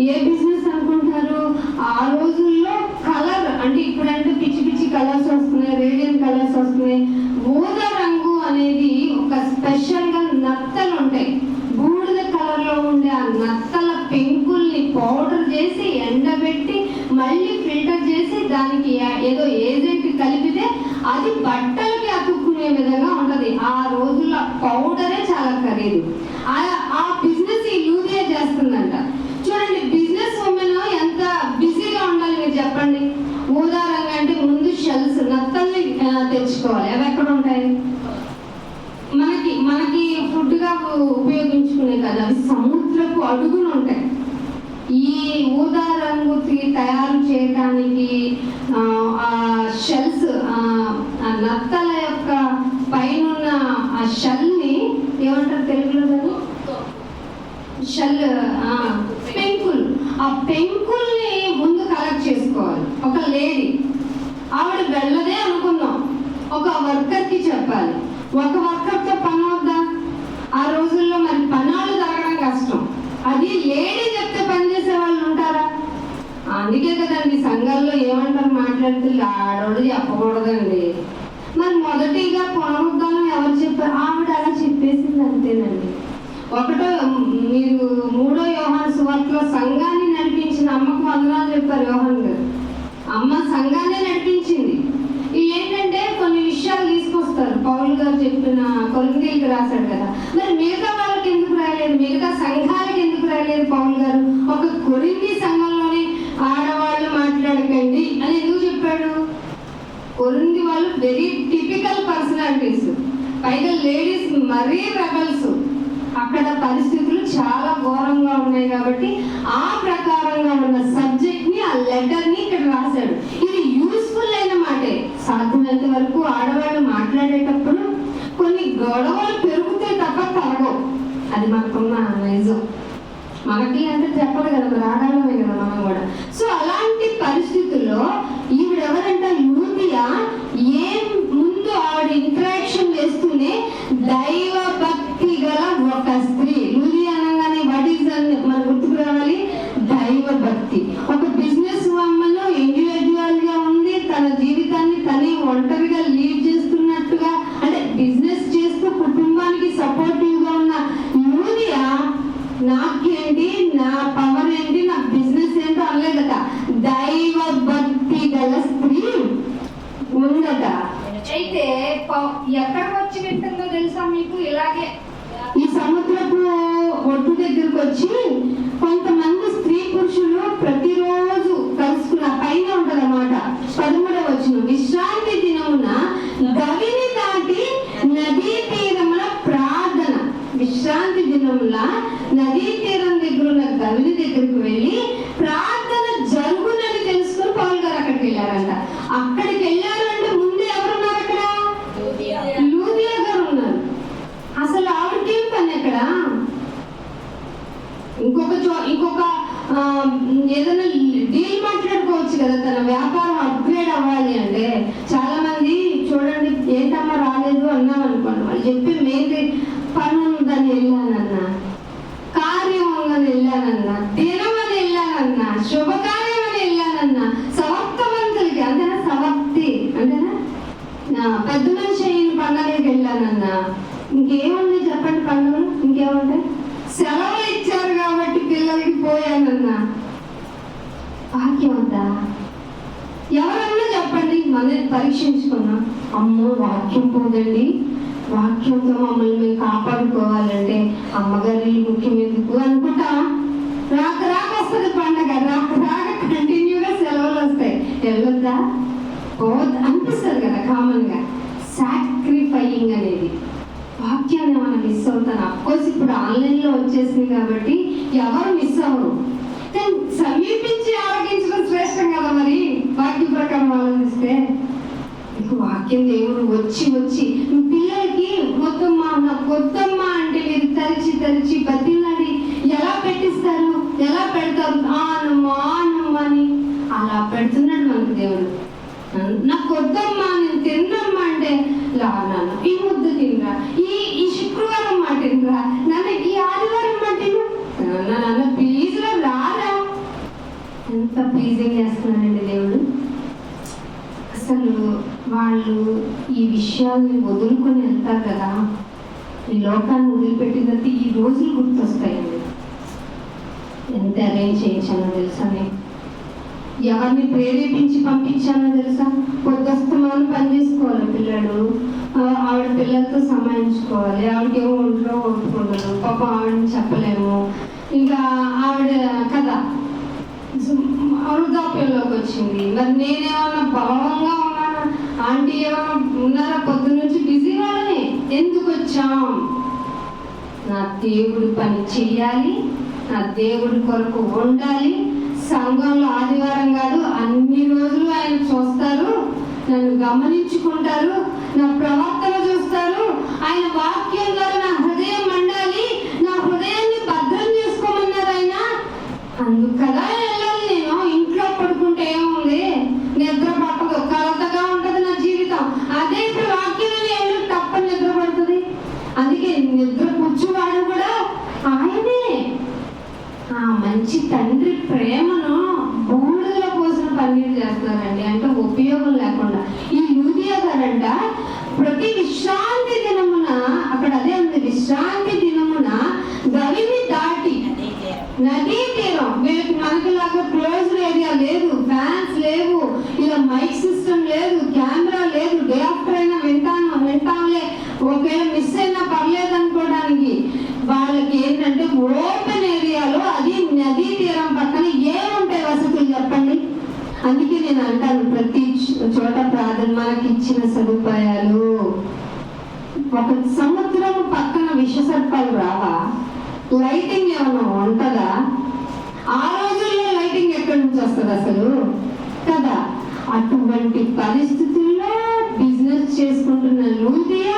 S1: ఏ బిజినెస్ అనుకుంటారు? ఆ రోజుల్లో కలర్ అంటే ఇప్పుడంటే పిచ్చి పిచ్చి కలర్స్ వస్తున్నాయి, రేడియన్ కలర్స్ వస్తున్నాయి. ఊదా రంగు అనేది ఒక స్పెషల్ గా నత్తలు ఉంటాయి, బూడిద కలర్ లో ఉండే ఆ నత్తల పెంకుల్ని పౌడర్ చేసి ఎండబెట్టి మళ్ళీ ఫిల్టర్ చేసి దానికి ఏదో ఏజెంట్ కలిపితే అది బట్టలకి అతుక్కునే విధంగా ఉంటది. ఆ రోజుల్లో పౌడరే చాలా ఖరీదు. ఆ బిజినెస్ ఈ లూదియా చేస్తుందంట. చూడండి, బిజినెస్ ఉమెన్ ఎంత బిజీగా ఉండాలి మీరు చెప్పండి. ఊదా రంగు అంటే ముందు షెల్స్ నత్తల్ని తెచ్చుకోవాలి. అవి ఎక్కడ ఉంటాయి? మనకి ఫుడ్ గా ఉపయోగించుకునే కదా, అవి సముద్రపు అడుగులు ఉంటాయి. ఈ ఊదా రంగు తయారు చేయడానికి ఆ షెల్స్, ఆ నత్తల యొక్క పైన ఆ షెల్ ని ఏమంటారు తెలుగులో? షెల్, పెంకులు. ఆ పెంకుల్ని ముందు కలెక్ట్ చేసుకోవాలి. ఒక లేడీ, ఆవిడ వెళ్ళదే అనుకుందాం, ఒక వర్కర్ కి చెప్పాలి. ఒక వర్కర్ తో పని అవుద్దా? ఆ రోజుల్లో మరి పనాలు జరగడం కష్టం. అది లేడీ చెప్తే పనిచేసే వాళ్ళు ఉంటారా? అందుకే కదండి సంఘాల్లో ఏమంటారు మాట్లాడితే ఆడవాళ్ళు చెప్పకూడదండి. మరి మొదటిగా పునరుద్ధానం ఎవరు చెప్పారు? ఆవిడ అలా చెప్పేసింది అంతేనండి. మీరు 3వ యోహాను సువార్తలో సంఘాన్ని నడిపించిన అమ్మకు వందనాలు చెప్పారు యోహాన్ గారు. అమ్మ సంఘాన్ని నడిపించింది. ఏంటంటే కొన్ని విషయాలు తీసుకొస్తారు. పౌలు గారు చెప్పిన కొరింథీయులకు రాశాడు కదా, మరి మిగతా వాళ్ళకి ఎందుకు రాయలేదు? మిగతా సంఘాలకు ఎందుకు రాయలేదు పౌలు గారు? ఒక కొరింథీ సంఘంలోనే ఆడవాళ్ళు మాట్లాడకండి అని ఎందుకు చెప్పాడు? కొరింథీ వాళ్ళు వెరీ టిపికల్ పర్సనాలిటీస్, పైగా లేడీస్ మరీ రెబల్స్. అక్కడ పరిస్థితులు చాలా ఘోరంగా ఉన్నాయి కాబట్టి ఆ ప్రకారంగా ఉన్న సబ్జెక్ట్ ని, ఆ లెటర్ ని ఇక్కడ రాశాడు. ఇది యూస్ఫుల్ అయిన మాటే. సాధ్యమైనంత వరకు ఆడవాళ్ళు మాట్లాడేటప్పుడు కొన్ని గొడవలు పెరుగుతాయి తప్ప తరగవు. అది మనకున్న నైజం. మనకి అంటే చెప్పదు కదా, మరి ఆడాలమే కదా మనం కూడా. సో అలాంటి పరిస్థితుల్లో ఈవిడెవరంట? లూదియా. ఏం ముందు ఆవిడ ఇంట్రాక్షన్ చేస్తూనే దైవ భక్తి గల ఒక స్త్రీ. లూదియా అనగానే వాట్ ఈస్ మన గుర్తుకు రావాలి? దైవ భక్తి. ఒక బిజినెస్ ఉమెన్ ఇండివిజువల్ గా ఉంది, తన జీవితాన్ని తనే ఒంటరిగా లీడ్ చేస్తున్నట్టుగా, అంటే బిజినెస్ చేస్తూ కుటుంబానికి సపోర్టివ్ గా ఉన్న లూదియా నాకేంటి, నా పవర్ ఏంటి, నా బిజినెస్ ఏంటో అనలేదట. దైవ భక్తి గల స్త్రీ ఉందట.
S2: అయితే ఎక్కడికి వచ్చి వింటుందో తెలుసా మీకు? ఇలాగే
S1: ఈ సముద్రపు ఒడ్డు దగ్గరకు వచ్చి కొంతమంది స్త్రీ పురుషులు ప్రతిరోజు కలుసుకున్న పైన ఉంటది అన్నమాట. 13వ వచనం, విశ్రాంతి దినమున గవిని దాటి నదీ తీరమున విశ్రాంతి దినముల నదీ తీరం దగ్గర ఉన్న గవిని దగ్గరికి వెళ్ళి ప్రార్థన జరుగునని తెలుసుకుని పౌలు గారు అక్కడికి వెళ్ళారంట. అక్కడికి వెళ్ళారంటే ముందే ఎవరున్నారు అక్కడ? లూదియా గారు ఉన్నారు. అసలు ఆవిడకేం పని అక్కడ? ఇంకొక ఏదైనా డీల్ మాట్లాడుకోవచ్చు కదా, తన వ్యాపారం అప్గ్రేడ్ అవ్వాలి అంటే. చాలా మంది చూడండి, ఏంటమ్మా రాలేదు అన్నాం అనుకోండి, వాళ్ళు చెప్పి మెయిన్ పని ఉందని వెళ్ళానన్నా, కార్యం ఉందని వెళ్ళానన్నా, దినం అని వెళ్ళానన్నా, శుభకార్యం అని వెళ్ళానన్నా, సవర్తవంతులకి అంతేనా, సవర్తి అంతేనా, పెద్ద మనిషి అయిన పండుగకి వెళ్ళానన్నా, ఇంకేముంది చెప్పండి పండుగలు? ఇంకేముంటాయి? సెలవులు ఇచ్చారు కాబట్టి పిల్లలకి పోయానన్నా. వాక్యం అంతా ఎవరన్నా చెప్పండి, మనం పరీక్షించుకున్నాం. అమ్మో వాక్యం పోదండి, వాక్యంతో మమ్మల్ని మేము కాపాడుకోవాలంటే అమ్మగారి ముఖ్యం ఎందుకు అనుకుంటామా? రాక వస్తుంది పండగ, రాక కంటిన్యూగా సెలవులు వస్తాయి, వెళ్ళొద్దా? పోవద్దు అనిపిస్తుంది కదా కామన్ గా. సాక్రిఫైయింగ్ అనేది వాక్యాన్ని మనం మిస్ అవుతాను. అఫ్కోర్స్ ఇప్పుడు ఆన్లైన్లో వచ్చేసింది కాబట్టి ఎవరు మిస్ అవ్వరు. సమీపించి ఆరోగించడం శ్రేష్టం కదా మరి వాక్య ప్రకారం ఆలోచిస్తే. వాక్యం దేవుడు వచ్చి పిల్లలకి కొత్తమ్మ అంటే మీరు తరిచి బతిలాడి ఎలా పెట్టిస్తారు, ఎలా పెడతారు? ఆనమ్మా అని అలా పెడుతున్నాడు మనకు దేవుడు. నాకు కొద్దమ్మా, నేను తిన్నమ్మా అంటే నాన్న ఈ ముద్ద తినరా, ఈ శుక్రవారం మాట తినరా, నాన్న ఈ ఆదివారం మాట నాన్న ప్లీజ్ రారా. ఎంత ప్లీజింగ్ చేస్తున్నాడండి దేవుడు. అసలు వాళ్ళు ఈ విషయాల్ని వదులుకొని వెళ్తారు కదా, ఈ లోకాన్ని వదిలిపెట్టినట్టు ఈ రోజులు గుర్తొస్తాయండి. ఎంత అరేంజ్ చేయించానో తెలుసా, నేను ఎవరిని ప్రేరేపించి పంపించానో తెలుసా? పొద్దుస్తమాను పని చేసుకోవాలి పిల్లడు, ఆవిడ పిల్లలతో సమాయించుకోవాలి, ఆవిడకేమో ఒంట్లో ఒప్పుకుంటారు, పాపం ఆవిడని చెప్పలేము. ఇంకా ఆవిడ కదా వృద్ధాప్యంలోకి వచ్చింది. మరి నేనేమన్నా బలంగా ఉన్నానా? ఆంటీ ఏమన్నా ఉన్నారా? పొద్దు నుంచి బిజీ వాళ్ళని. ఎందుకు వచ్చాం? నా దేవుడు పని చెయ్యాలి, నా దేవుడి కొరకు ఉండాలి. సంఘంలో ఆదివారం కాదు అన్ని రోజులు ఆయన చూస్తారు, నన్ను గమనించుకుంటారు, నా ప్రవర్తన చూస్తారు. ఆయన వాక్యం ద్వారా నా హృదయం మండాలి, నా హృదయాన్ని భద్రం చేసుకోమన్నారు ఆయన. అందుకు కదా వెళ్ళాలి. నేను ఇంట్లో పడుకుంటే ఏముంది, నిద్ర పట్టదు, కలతగా ఉంటది నా జీవితం. అదే ఇప్పుడు వాక్యం వెళ్ళి తప్పని నిద్ర పడుతుంది. అందుకే నిద్ర కూర్చువాడు కూడా ఆయనే. ఆ మంచి తండ్రి ప్రేమను బూడిదల కోసం పన్నీరు చేస్తున్నారండి, అంటే ఉపయోగం లేకుండా. ఈ లూదియా గారంట ప్రతి విశ్రాంతి దినమున, అక్కడ అదే ఉంది, విశ్రాంతి దినమున గవిని దాటి నదీ తీరం. వీళ్ళకి మనకిలాగా క్లోజ్ ఏరియా లేదు, ఫ్యాన్స్ లేవు, ఇలా మైక్ సిస్టమ్ లేదు, కెమెరా లేదు. డే ఆఫ్టర్ అయినా వింటాంలే, ఒకవేళ మిస్ అయినా పర్లేదు అనుకోవడానికి. వాళ్ళకి ఏంటంటే ఓపెన్ ఏరియాలో, అది నదీ తీరం పక్కన ఏముంటాయి వసతులు చెప్పండి? అందుకే నేను అంటాను, ప్రతి చోట ప్రార్థన మనకి ఇచ్చిన సదుపాయాలు. ఒక సముద్రం పక్కన విషసర్పాలు రావా? లైటింగ్ ఏమైనా ఉంటుందా? ఆ రోజుల్లో లైటింగ్ ఎక్కడి నుంచి వస్తుంది అసలు కదా? అటువంటి పరిస్థితుల్లో బిజినెస్ చేసుకుంటున్న లూదియా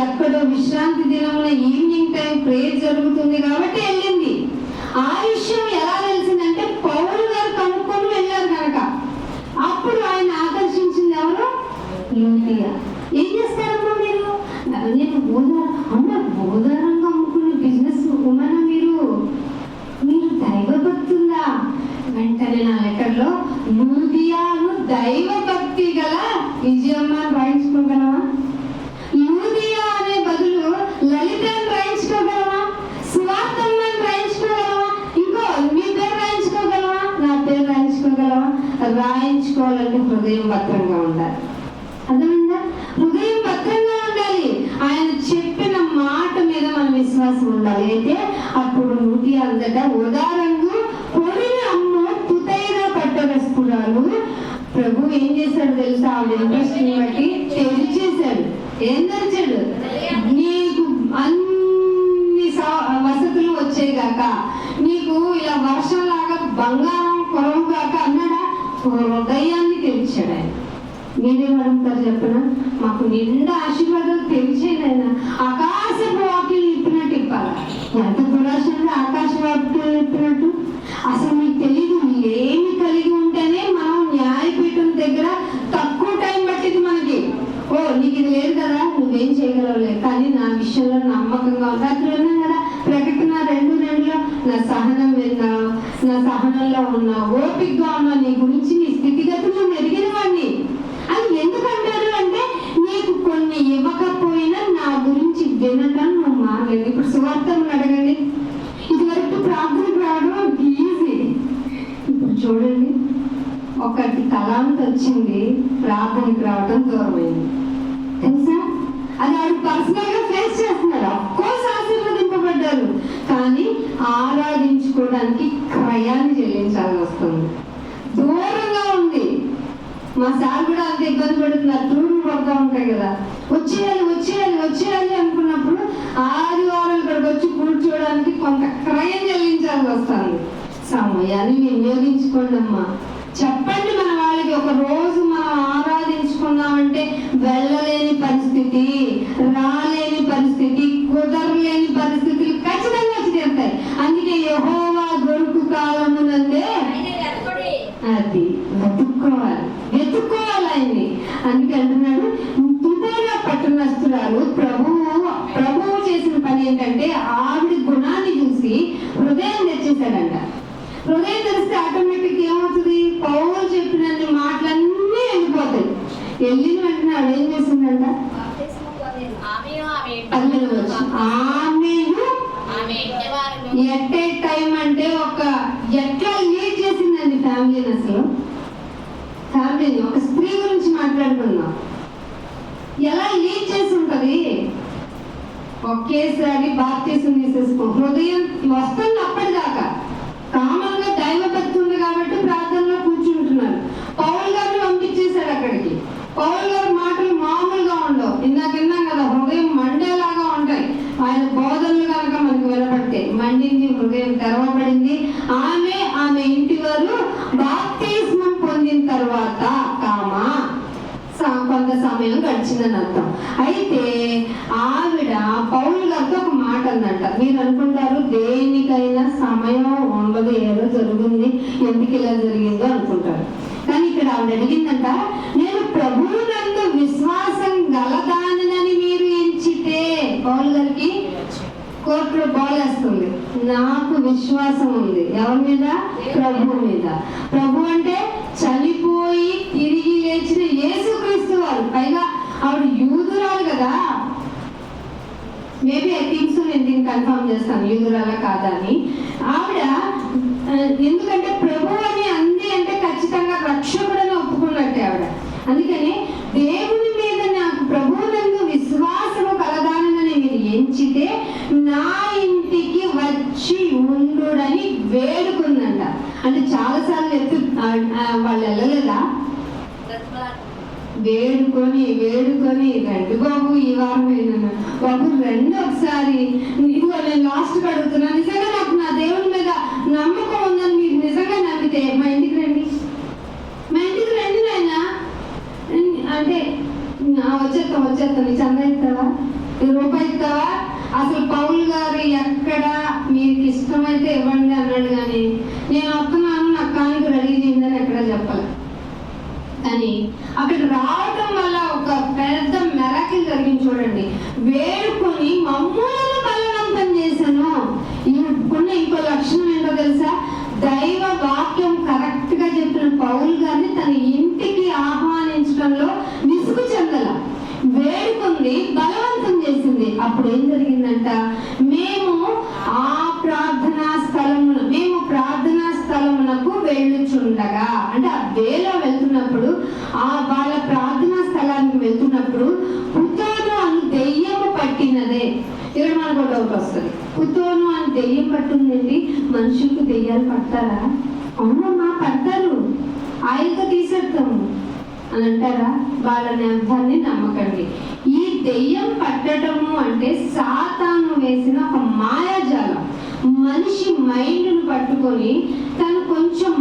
S1: ఎక్కడో విశ్రాంతి దినంలో ఈవినింగ్ టైం ప్రేయర్ జరుగుతుంది కాబట్టి వెళ్ళింది. ఆ విషయం ఎలా తెలిసిందంటే పౌలు గారు కనుక్కొని వెళ్ళారు కనుక. అప్పుడు ఆయన ఆకర్షించింది ఎవరు? లూదియా. ఏం చేస్తారమ్మా మీరు? నేను బోధారంగా అమ్ముకున్న బిజినెస్ ఉమనా మీరు దైవభక్తుందా? వెంటనే నా లెక్కల్లో లూదియాను దైవభక్తి గల విజయమ్మ రాయించుకోగలవా? లూదియా అనే బదులు లలితను రాయించుకోగలవా? సువార్తమ్మని రాయించుకోగలవా? ఇంకో మీ పేరు రాయించుకోగలవా? నా పేరు రాయించుకోగలవా? రాయించుకోవాలంటే హృదయం భద్రంగా ఉండాలి. అర్థమైందా? హృదయం భద్రంగా ఉండాలి. ఆయన చెప్పిన మాట మీద మన విశ్వాసం ఉండాలి. అయితే అప్పుడు లూదియా అందట ఉదారంగా పొడిని తుతైన పట్టవస్పురాలు. ప్రభు ఏం చేశాడు తెలుసా? ఆవిడ ఇంట్రెస్ట్ ని బట్టి తెరిచేశాడు. ఏం తెరిచాడు? నీకు అన్ని నీకు ఇలా వర్షంలాగా బంగారం కొరవుగాక అన్నాడా? హృదయాన్ని తెరిచాడు ఆయన. మీరేమడుగుతారు చెప్పనా? మాకు నిండా ఆశీర్వాదాలు తెలిసేది ఆయన. ఆకాశపు వాక్యం ఇప్పినట్టు ఇప్పాలి. ఎంత దురాశంగా ఆకాశ వాక్యం ఇప్పినట్టు. అసలు మీకు తెలియదు, ఏమి కలిగి ఉంటేనే మనం న్యాయపీఠం దగ్గర తక్కువ టైం పట్టింది మనకి. ఓ నీకు ఇది లేదు కదా, నువ్వేం చేయగలవులే, కానీ నా విషయంలో నమ్మకంగా ఉంది. అక్కడ ఉన్నాం కదా ప్రకటన 2:2లో నా సహనం విన్నావు, నా సహనంలో ఉన్నావు, ఓపికగా ఉన్నావు, నీ గురించి నీ స్థితిగతులు ఎరిగిన వాడిని. అది ఎందుకంటారు అంటే నీకు కొన్ని ఇవ్వకపోయినా నా గురించి వినటం నువ్వు మానలేదు. ఇప్పుడు సువార్తను అడగండి. ఇదివరకు ప్రార్థనకు రావడం ఈజీ. ఇప్పుడు చూడండి, ఒకటి తలాంత వచ్చింది, ప్రార్థనకు రావడం దూరమైంది. తెలుసా? అది ఆవిడ పర్సనల్ గా ఫేస్ చేస్తున్నారు. అఫ్కోర్స్ ఆశీర్వదింపబడ్డారు, కానీ ఆరాధించుకోవడానికి క్రయాన్ని చెల్లించాల్సి వస్తుంది. దూరంగా ఉంది. మా సార్ కూడా అంత ఇబ్బంది పడుతున్నారు. టూర్లు పడుతూ ఉంటాయి కదా, వచ్చేయాలి వచ్చేయాలి వచ్చేయాలి అనుకున్నప్పుడు ఆదివారం ఇక్కడికి వచ్చి కూర్చోవడానికి కొంత క్రయం చెల్లించాల్సి వస్తుంది. సమయాన్ని వినియోగించుకోండి అమ్మా. చెప్పండి మన వాళ్ళకి, ఒక రోజు మనం ఆరాధించుకున్నామంటే వెళ్ళలేని పరిస్థితి, రాలేని పరిస్థితి, కుదరలేని పరిస్థితులు ఖచ్చితంగా వచ్చి తీరుతాయి. అందుకే యెహోవా దొరుకు కాలమునందే అది వెతుక్కోవాలి ఆయన్ని. అందుకే అంటున్నాడు, తుదోరా పట్టణస్తురాలు ప్రభువు చేసిన పని ఏంటంటే ఆవిడ గుణాన్ని చూసి హృదయం తెచ్చేసాడంట. హృదయం తెరిస్తే ఆటోమేటిక్ ఏమవుతుంది? పౌలు చెప్పిన మాటలన్నీ వెళ్ళిపోతాయి. వెళ్ళిన వెంటనే ఆవిడ ఏం చేసిందంట? ఎట్ ఏ టైం అంటే ఎట్లా లీడ్ చేసిందండి ఫ్యామిలీని. అసలు ఫ్యామిలీని, ఒక స్త్రీ గురించి మాట్లాడుకుందాం, ఎలా లీడ్ చేసి ఉంటది. ఒకేసారి బాప్తిసం తీసేసుకో, హృదయం వస్తుంది. అప్పటిదాకా కామన్ గా దైవ భక్తి ఉంది కాబట్టి ప్రార్థనలో కూర్చుంటున్నారు. పౌలు గారిని పంపించేశాడు అక్కడికి. పౌలు గారి మాటలు మామూలుగా ఉండవు. ఇందాక విన్నాం కదా, హృదయం మండేలాగా ఉంటాయి. ఆయన బోధనలు కనుక మనకు వినపడితే మండింది, హృదయం తెరవబడింది. ఆమె ఇంటి వారు బాప్తిస్మం పొందిన తర్వాత కొంత సమయం గడిచిందని అర్థం. అయితే ఆవిడ పౌలు గారితో ఒక మాట అందంట. మీరు అనుకుంటారు దేనికైనా సమయం ఉండదు, ఏదో జరిగింది, ఎందుకు ఇలా జరిగిందో అనుకుంటారు. కానీ ఇక్కడ ఆవిడ అడిగిందంట, నేను ప్రభువునందు విశ్వాసం గలదానని మీరు ఎంచితే. పౌలు గారికి కోర్టులో బాలేస్తుంది. నాకు విశ్వాసం ఉంది ఎవరి మీద? ప్రభు మీద. ప్రభు అంటే చనిపోయి తిరిగి లేచిన యేసుక్రీస్తు వారు. పైగా ఆవిడ యూదురాలు కదా. మేబీ ఐ థింక్ సో, నేను దీన్ని కన్ఫర్మ్ చేస్తాను యూదురాలా కాదా అని. ఆవిడ ఎందుకంటే ప్రభు అని అంది అంటే ఖచ్చితంగా రక్షకుడని ఒప్పుకున్నట్టే ఆవిడ. అందుకని దేవుని మీద నాకు ప్రభువునందు విశ్వాసము కలదానని మీరు ఎంచితే నా ఇంటికి వచ్చి ఉండుడని వేడుకుందంట. అంటే చాలాసార్లు వాళ్ళు వెళ్ళలేదా? వేడుకొని రండి బాబు, ఈ వారం అయినా బాబు రండి ఒకసారి, ఇదిగో నేను లాస్ట్ అడుగుతున్నా, నిజంగా నాకు నా దేవుని మీద నమ్మకం ఉందని మీరు నిజంగా నమ్మితే మా ఇంటికి రండి నాయన అంటే వచ్చేస్తాం నీ చందా ఇస్తావా, రూపాయి ఇస్తావా? అసలు పౌలు గారు ఎక్కడ మీకు ఇష్టమైతే ఇవ్వండి అన్నాడు, కానీ నేను వస్తున్నాను నాకు కానుక రెడీ చేయిందని ఎక్కడ చెప్పాలి. కానీ అక్కడ రావటం వల్ల ఒక పెద్ద మెరాకిల్ జరిగింది చూడండి. వేడుకొని మమ్మల్ని బలవంతం చేశాను. ఈయనకున్న ఇంకో లక్షణం ఏంటో తెలుసా? దైవ వాక్యం కరెక్ట్ గా చెప్పిన పౌలు గారిని తన ఇంటికి ఆహ్వానించడంలో విసుగు చెందల, వేడుకుంది, బలవంతం చేసింది. అప్పుడు ఏం జరిగిందంట? మేము ప్రార్థనా స్థలమునకు వెళ్ళుచుండగా, అంటే ఆ వేలో వెళ్తున్నప్పుడు, వాళ్ళ ప్రార్థనా స్థలానికి వెళ్తున్నప్పుడు పుతోను అని దెయ్యము పట్టినదే. ఇక్కడ మనకు డౌట్ వస్తుంది, పుతోను అని దెయ్యం పట్టిందండి, మనుషులకు దెయ్యాలు పడతారా? అవునమ్మా పడతారు, ఆయనతో తీసేస్తాము అని అంటారా? వాళ్ళ నెంబర్ని నమ్మకండి. ఈ దెయ్యం పట్టడము అంటే సాతాను వేసిన ఒక మాయాజాలం. మనిషి మైండ్ను పట్టుకొని తను కొంచెం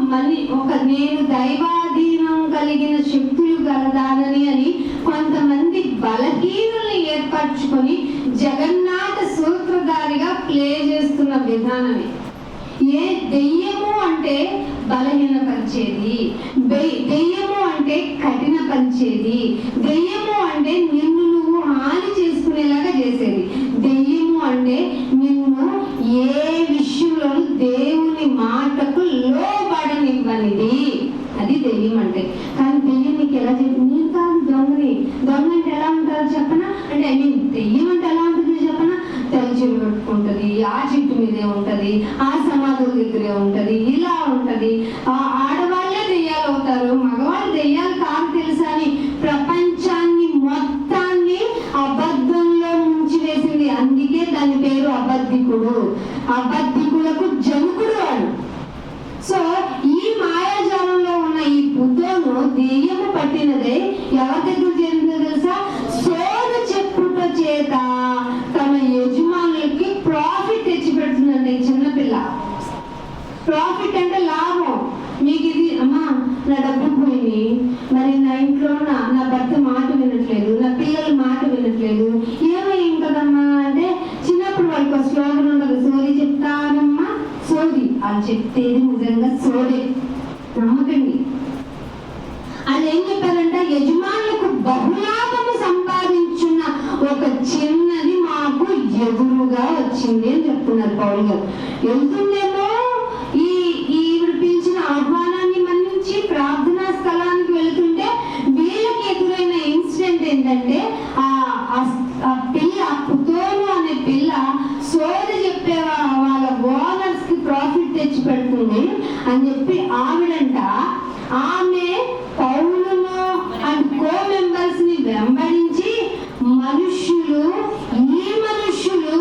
S1: నేను దైవాధీనం కలిగిన శక్తులు గలదానని అని కొంతమంది బలహీనుల్ని ఏర్పరచుకొని జగన్నాథ సూత్రధారిగా ప్లే చేస్తున్న విధానమే. దెయ్యము అంటే బలహీనపరిచేది, దెయ్యము అంటే కఠినపరిచేది, దెయ్యము అంటే నిన్ను నువ్వు హాని చేసుకునేలాగా చేసేది, దెయ్యము అంటే నిన్ను ఏ విషయంలో దేవుని మాటకు లోబడనివ్వనిది. అది దెయ్యం అంటే. కానీ దెయ్యం నీకు ఎలా చెప్పి, నేను కాదు దొంగని, దొంగ అంటే ఎలా ఉంటారో చెప్పనా అంటే దెయ్యం అంటే ఎలా ఉంటుంది చెప్పనా, తెల్ల చెట్టు పెట్టుకుంటుంది, ఆ చెట్టు మీదే ఉంటది, ఆ సమాధుల దగ్గరే ఉంటది, ఇలా ఉంటది, ఆడవాళ్ళే దెయ్యాలు అవుతారు, మగవాళ్ళు దెయ్యాలు కాదు తెలుసా అని ప్రపంచాన్ని మొత్తాన్ని అబద్ధంలో ముంచివేసింది. అందుకే దాని పేరు అబద్ధికుడు. అబద్ధికులకు జనకుడు వాడు. సో ఈ మాయాజాలంలో ఉన్న ఈ బుద్ధను దెయ్యము పట్టినదే ఎవరి దగ్గర చేరిందో తెలుసా? సోద చెప్పుట చేత తన యజమానులకి ప్రాఫిట్ తెచ్చి పెడుతుందండి. చిన్నపిల్ల ప్రాఫిట్ అంటే లాభం. మీకు ఇది అమ్మా నా డబ్బులు పోయింది, మరి నా ఇంట్లో నా భర్త మాట వినట్లేదు, నా పిల్లలు మాట వినట్లేదు, ఏమై ఉంటుందమ్మా అంటే చిన్నప్పుడు వాళ్ళకి ఒక స్లోగన్ ఉండదు, సోది చెప్తానమ్మా సోది. అని చెప్తేది నిజంగా సోదే, నమ్మకండి. అది ఏం చెప్పారంటే యజమానులకు బహులాభము సంపాదించున్న ఒక చిన్నది మాకు ఎదురుగా వచ్చింది అని చెప్తున్నారు పౌలు గారు. వెళ్తుందేమో ఈవిడ పిలిచిన ఆహ్వానాన్ని మన్నించి ప్రార్థనా స్థలానికి వెళ్తుంటే వీళ్ళకి ఎదురైన ఇన్సిడెంట్ ఏంటంటే ఆ పిల్ల పుతోను అనే పిల్ల సోద చెప్పే వాళ్ళ ఓనర్స్ కి ప్రాఫిట్ తెచ్చి పెడుతుంది అని చెప్పి ఆవిడంట ఆమె పౌలును అండ్ కో మెంబర్స్ ని వెంబడించి ఈ మనుష్యులు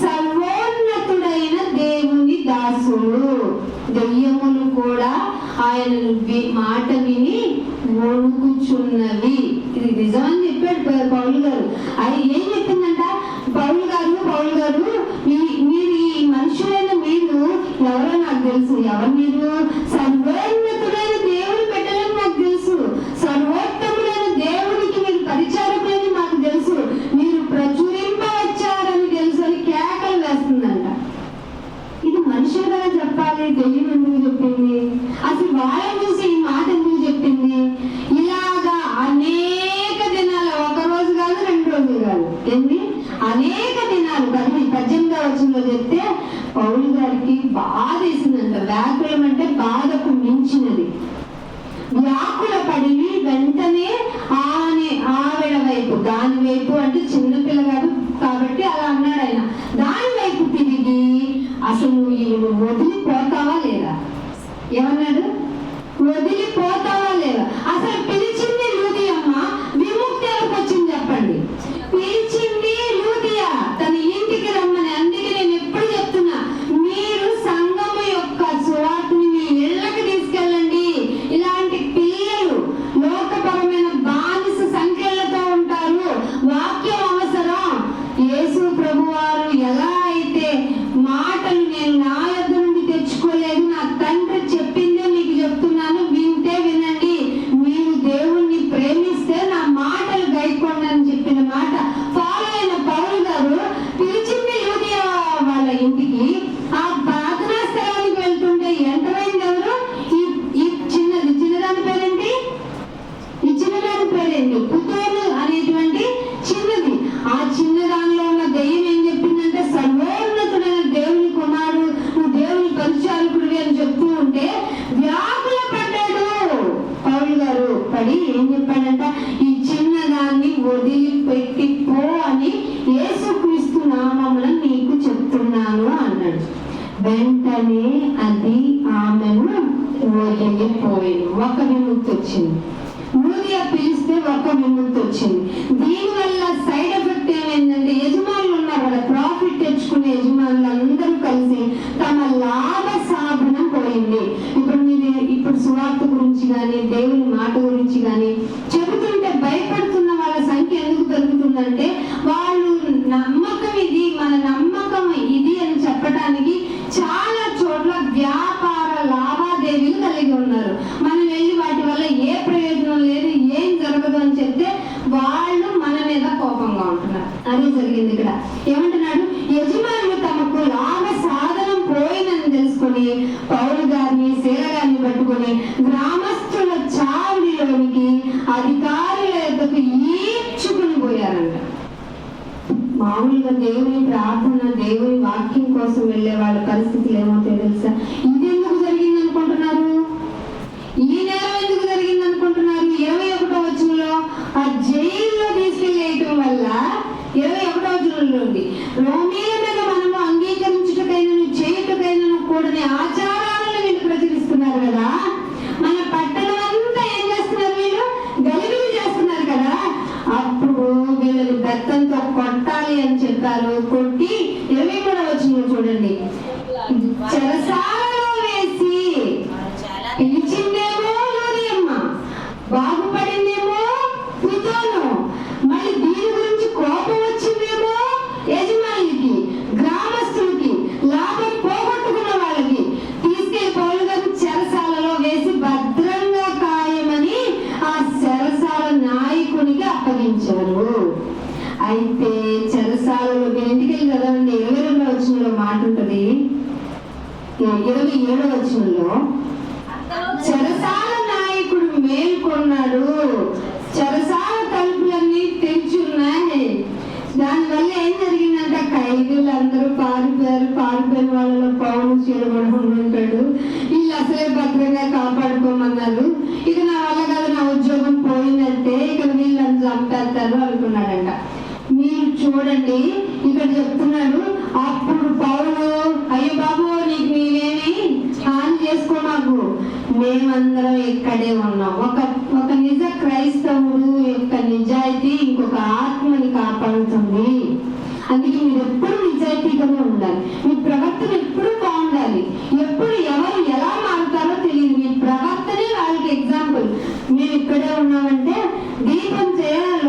S1: సర్వోన్నతుడైన దేవుని దాసులు, దెయ్యములు కూడా ఆయన మాట విని వణుకుచున్నవి. ఇది నిజమని చెప్పాడు పౌలు గారు. అది ఏం చెప్పిందంట పౌలు గారు మీరు ఈ మనుషులైన మీరు ఎవరో నాకు తెలుసు. ఎవరు మీరు? సర్వోన్నతుడైన దేవుని పెట్టాలని నాకు తెలుసు, సర్వోత్తముడైన దేవునికి మీరు పరిచారకులని మాకు తెలుసు, మీరు ప్రచురింపవచ్చారని తెలుసు అని కేకలు వేస్తుందంట. ఇది మనుషులుగా చెప్పాలి, దెయ్యం ఎందుకు చెప్పింది? అసలు వాళ్ళని చూసి ఈ మాట ఎందుకు చెప్పింది? ఇలాగా అనేక దినాలు, ఒక రోజు కాదు 2 రోజులు కాదు, ఏంటి అనేక దినాలు 18వ వచనంలో చెప్తే పౌలు గారికి బాధ వేసిందంట. వ్యాకులం అంటే బాధకు మించినది. వ్యాకుల పడి వెంటనే ఆవిడ వైపు, దాని వైపు అంటే చిన్నపిల్ల కాదు కాబట్టి అలా అన్నాడు ఆయన. దాని వైపు తిరిగి అసలు ఈమెను వదిలిపోతావా లేదా? ఏమన్నాడు? వదిలిపోతావా లేదా? అసలు పిలిచింది లూదియమ్మ, విముక్తి ఎవరికి వచ్చింది చెప్పండి? పిలిచింది లూదియా, తన ఇంటికి రమ్మని. అందుకే నేను ఎప్పుడు చెప్తున్నా, మీరు సంఘము యొక్క సువార్తని మీ ఇళ్ళకి తీసుకెళ్ళండి. ఇలాంటి పిల్లలు లోకపరమైన బానిస సంఖ్యలతో ఉంటారు. వాక్యం అవసరం. యేసు ప్రభువారు ఎలా అయితే మాటలు నేను నా యొద్ద నుండి తెచ్చుకోలేదు, నా తండ్రి చెప్పిందే మీకు చెప్తున్నాను, వింటే వినండి, మీరు దేవుణ్ణి ప్రేమిస్తే నా మాటలు గైకోండి అని చెప్పిన మాట ఫాలో అయిన పౌలు గారు పిలిచింది లూదియా వాళ్ళ ఇంటికి. ఆ ప్రార్థనా స్థలానికి వెళ్తుంటే ఎంటర్ అయింది ఎవరు? ఈ చిన్నదాని పేరేంటి? ఈ చిన్నదాని పేరేంటి? పుతోను అనేటువంటి చిన్నది. ఆ చిన్నదానిలో ఉన్న దెయ్యం ఏం చెప్పిందంటే సర్వోన్నతుడైన దేవుని కుమారుడు, నువ్వు దేవుని పరిచారకుడివి అని చెప్తూ ఉంటే వ్యాకుల పడ్డాడు పౌలు గారు. పడి ఏం చెప్పాడంట? ఈ చిన్నదాన్ని వదిలిపెట్టి పో అని యేసుక్రీస్తు నామమున నీకు చెప్తున్నాను అన్నాడు. వెంటనే అది ఆమెను వదిలిపోయింది. ఒక విముక్తి వచ్చింది. లూదియా పిలిస్తే ఒక విముక్తి వచ్చింది. దీనివల్ల సైడ్ ఎఫెక్ట్ ఏమైందంటే యజమానులు ఉన్నారు కదా, ప్రాఫిట్ తెచ్చుకునే యజమానులు అందరూ కలిసి తమ లాభ సాధనం పోయింది. ఇప్పుడు సువార్త గురించి కానీ దేవుని మాట గురించి కానీ చెబుతుంటే భయపడుతున్న వాళ్ళ సంఖ్య ఎందుకు పెరుగుతుందంటే వాళ్ళు నమ్మకం ఇది, మన నమ్మకం ఇది అని చెప్పడానికి పౌలు గారిని శీల గారిని పట్టుకొని గ్రామస్తుల చావిడిలోనికి అధికారుల యొద్దకు ఈడ్చుకుని పోయారంట. మామూలుగా దేవుని ప్రార్థన, దేవుని వాక్యం కోసం వెళ్ళే వాళ్ళ పరిస్థితులు ఏమో తెలుసా? ఇది ఎందుకు జరిగింది అనుకుంటున్నారు? ఈ నేరం ఎందుకు జరిగింది అనుకుంటున్నారు? 21వ వచనంలో ఆ జైల్లో తీసుకెళ్ళేయటం వల్ల 21వ వచనంలో ఉంది, రోమీల మీద మనము అంగీకరించుటకైనను చేయుటకైనను కూడని ఆచారాలను వీళ్ళు ప్రచురిస్తున్నారు కదా. మన పట్టణం అంతా ఏం చేస్తున్నారు? వీళ్ళు గలిబిలి చేస్తున్నారు కదా. అప్పుడు వీళ్ళని బెత్తంతో కొట్టాలి అని చెప్పారు. కొట్టి 23వ వచనంలో చూడండి, చెరసాలలో వేసి పిలిచిందేమో లోరియమ్మ, బాగుపడిందేమో పుతోను, మళ్ళీ దీని గురించి కోపం వచ్చిందేమో యజమానికి, గ్రామస్తులకి, లాభం పోగొట్టుకున్న వాళ్ళకి తీసుకెళ్లి పౌలు గారు చెరసాలలో వేసి భద్రంగా కాయమని ఆ చెరసాల నాయకునికి అప్పగించారు. అయితే చెరసాలలో ఇంటికి వెళ్ళి చదవండి, 22వ వచనంలో మాట ఉంటుంది. 27వ వచనంలో చెరసాల నాయకుడు మేల్కొన్నాడు, చెరసాల తలుపులన్నీ తెరిచి ఉన్నాయి. దానివల్ల ఏం జరిగిందంటే ఖైదీలు అందరూ పారిపోయిన వాళ్ళలో పౌలు చేయబడి ఉంటాడు. వీళ్ళు అసలే భద్రంగా కాపాడుకోమన్నారు. ఇక నా వల్ల కాదు, నా ఉద్యోగం పోయిందంటే ఇక వీళ్ళని చంపేస్తారు అనుకున్నాడంట. మీరు చూడండి ఇక్కడ చెప్తున్నాడు, అప్పుడు పౌలు అయ్యో బాబు నీకు నీవేమి హాని చేసుకో, మాకు మేమందరం ఇక్కడే ఉన్నాం. ఒక నిజ క్రైస్తవుడు యొక్క నిజాయితీ ఇంకొక ఆత్మని కాపాడుతుంది. అందుకే మీరు ఎప్పుడు నిజాయితీగానే ఉండాలి. మీ ప్రవర్తన ఎప్పుడు బాగుండాలి. ఎప్పుడు ఎవరు ఎలా మారుతారో తెలియదు. మీ ప్రవర్తనే వాళ్ళకి ఎగ్జాంపుల్. మేము ఇక్కడే ఉన్నామంటే దీపం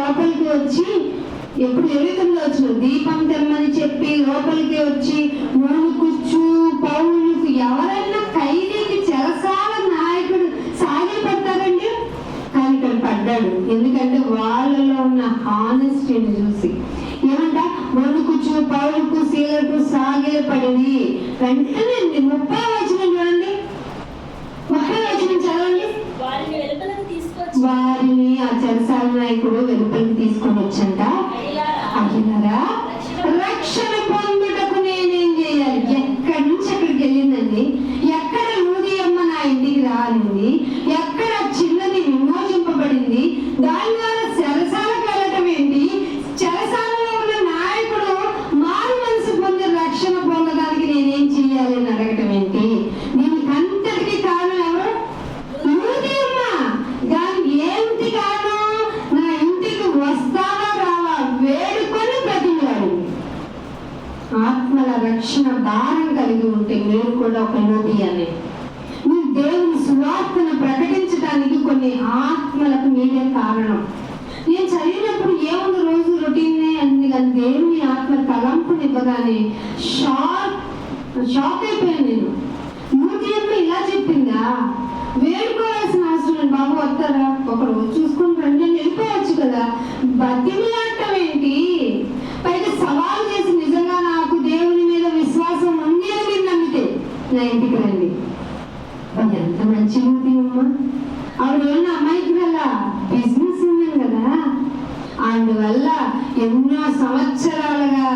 S1: లోపలికి వచ్చి, ఎప్పుడు 29వ వచనం, దీపం తెమ్మని చెప్పి లోపలికి వచ్చి నూనె కూర్చు పౌలుకు ఎవరైనా ఖైదీకి చెరసాల నాయకుడు సాగిపడతారండి. కానీ ఇక్కడ పడ్డాడు. ఎందుకంటే వాళ్ళలో ఉన్న హానెస్టీని చూసి ఏమంట, వణుకుచు పౌలుకు శీలకు సాగిల పడింది. వెంటనే 30వ వచనం చూడండి, 30వ వచనం చదవండి. వారిని ఆ చెరసాల నాయకుడు వెలుపలికి తీసుకొని వచ్చంట. అయ్యారా, రక్షణ పొందుటకు నేనేం చేయాలి? ఎక్కడి నుంచి అక్కడికి వెళ్ళిందండి? ఎక్కడ లూదియమ్మ నా ఇంటికి రాలింది? ఎక్కడ చిన్నది విమోచింపబడింది? దాని ద్వారా చెరసాలకు వెళ్ళటం ఏంటి? చెరసాలలో ఉన్న నాయకుడు మారు మనసు పొంది రక్షణ పొందడానికి నేనేం చేయాలి అని అడగటం ఏంటి? దీనికి అంతటికి కారణం ఎవరు? లూదియమ్మ. దానికి ఏమిటి కారణం? నా ఇంటికి వస్తావా రావా వేడుకొని బ్రతిమలాడు. ఆత్మల రక్షణ భారం కలిగి ఉంటే మీరు కూడా ఒక లూదియనే. మీరు దేవుని సువార్తను ప్రకటించడానికి కొన్ని ఆత్మలకు మీరే కారణం. నేను చదివినప్పుడు ఏముంది, రోజు రొటీన్నే అంది, కానీ దేవుని ఆత్మ తలంపునివ్వగానే షాక్ అయిపోయాను నేను. లూదియమ్మ ఇలా చెప్పిందా? వేడుకోవాల్సిన అవసరం బాబు వస్తారా, ఒకరు చూసుకుని రండి అని వెళ్ళిపోవచ్చు కదా. బతిమలాడటం ఏంటి? పైగా సవాల్ చేసి నిజంగా నాకు దేవుని మీద విశ్వాసం ఉంది అని మీరు నమ్మితే నా ఇంటికి రండి. ఎంత మంచి లూదియమ్మ. ఆవిడ ఏమన్నా అమ్మాయికి వల్ల బిజినెస్ ఉన్నాం కదా, అందువల్ల ఎన్నో సంవత్సరాలుగా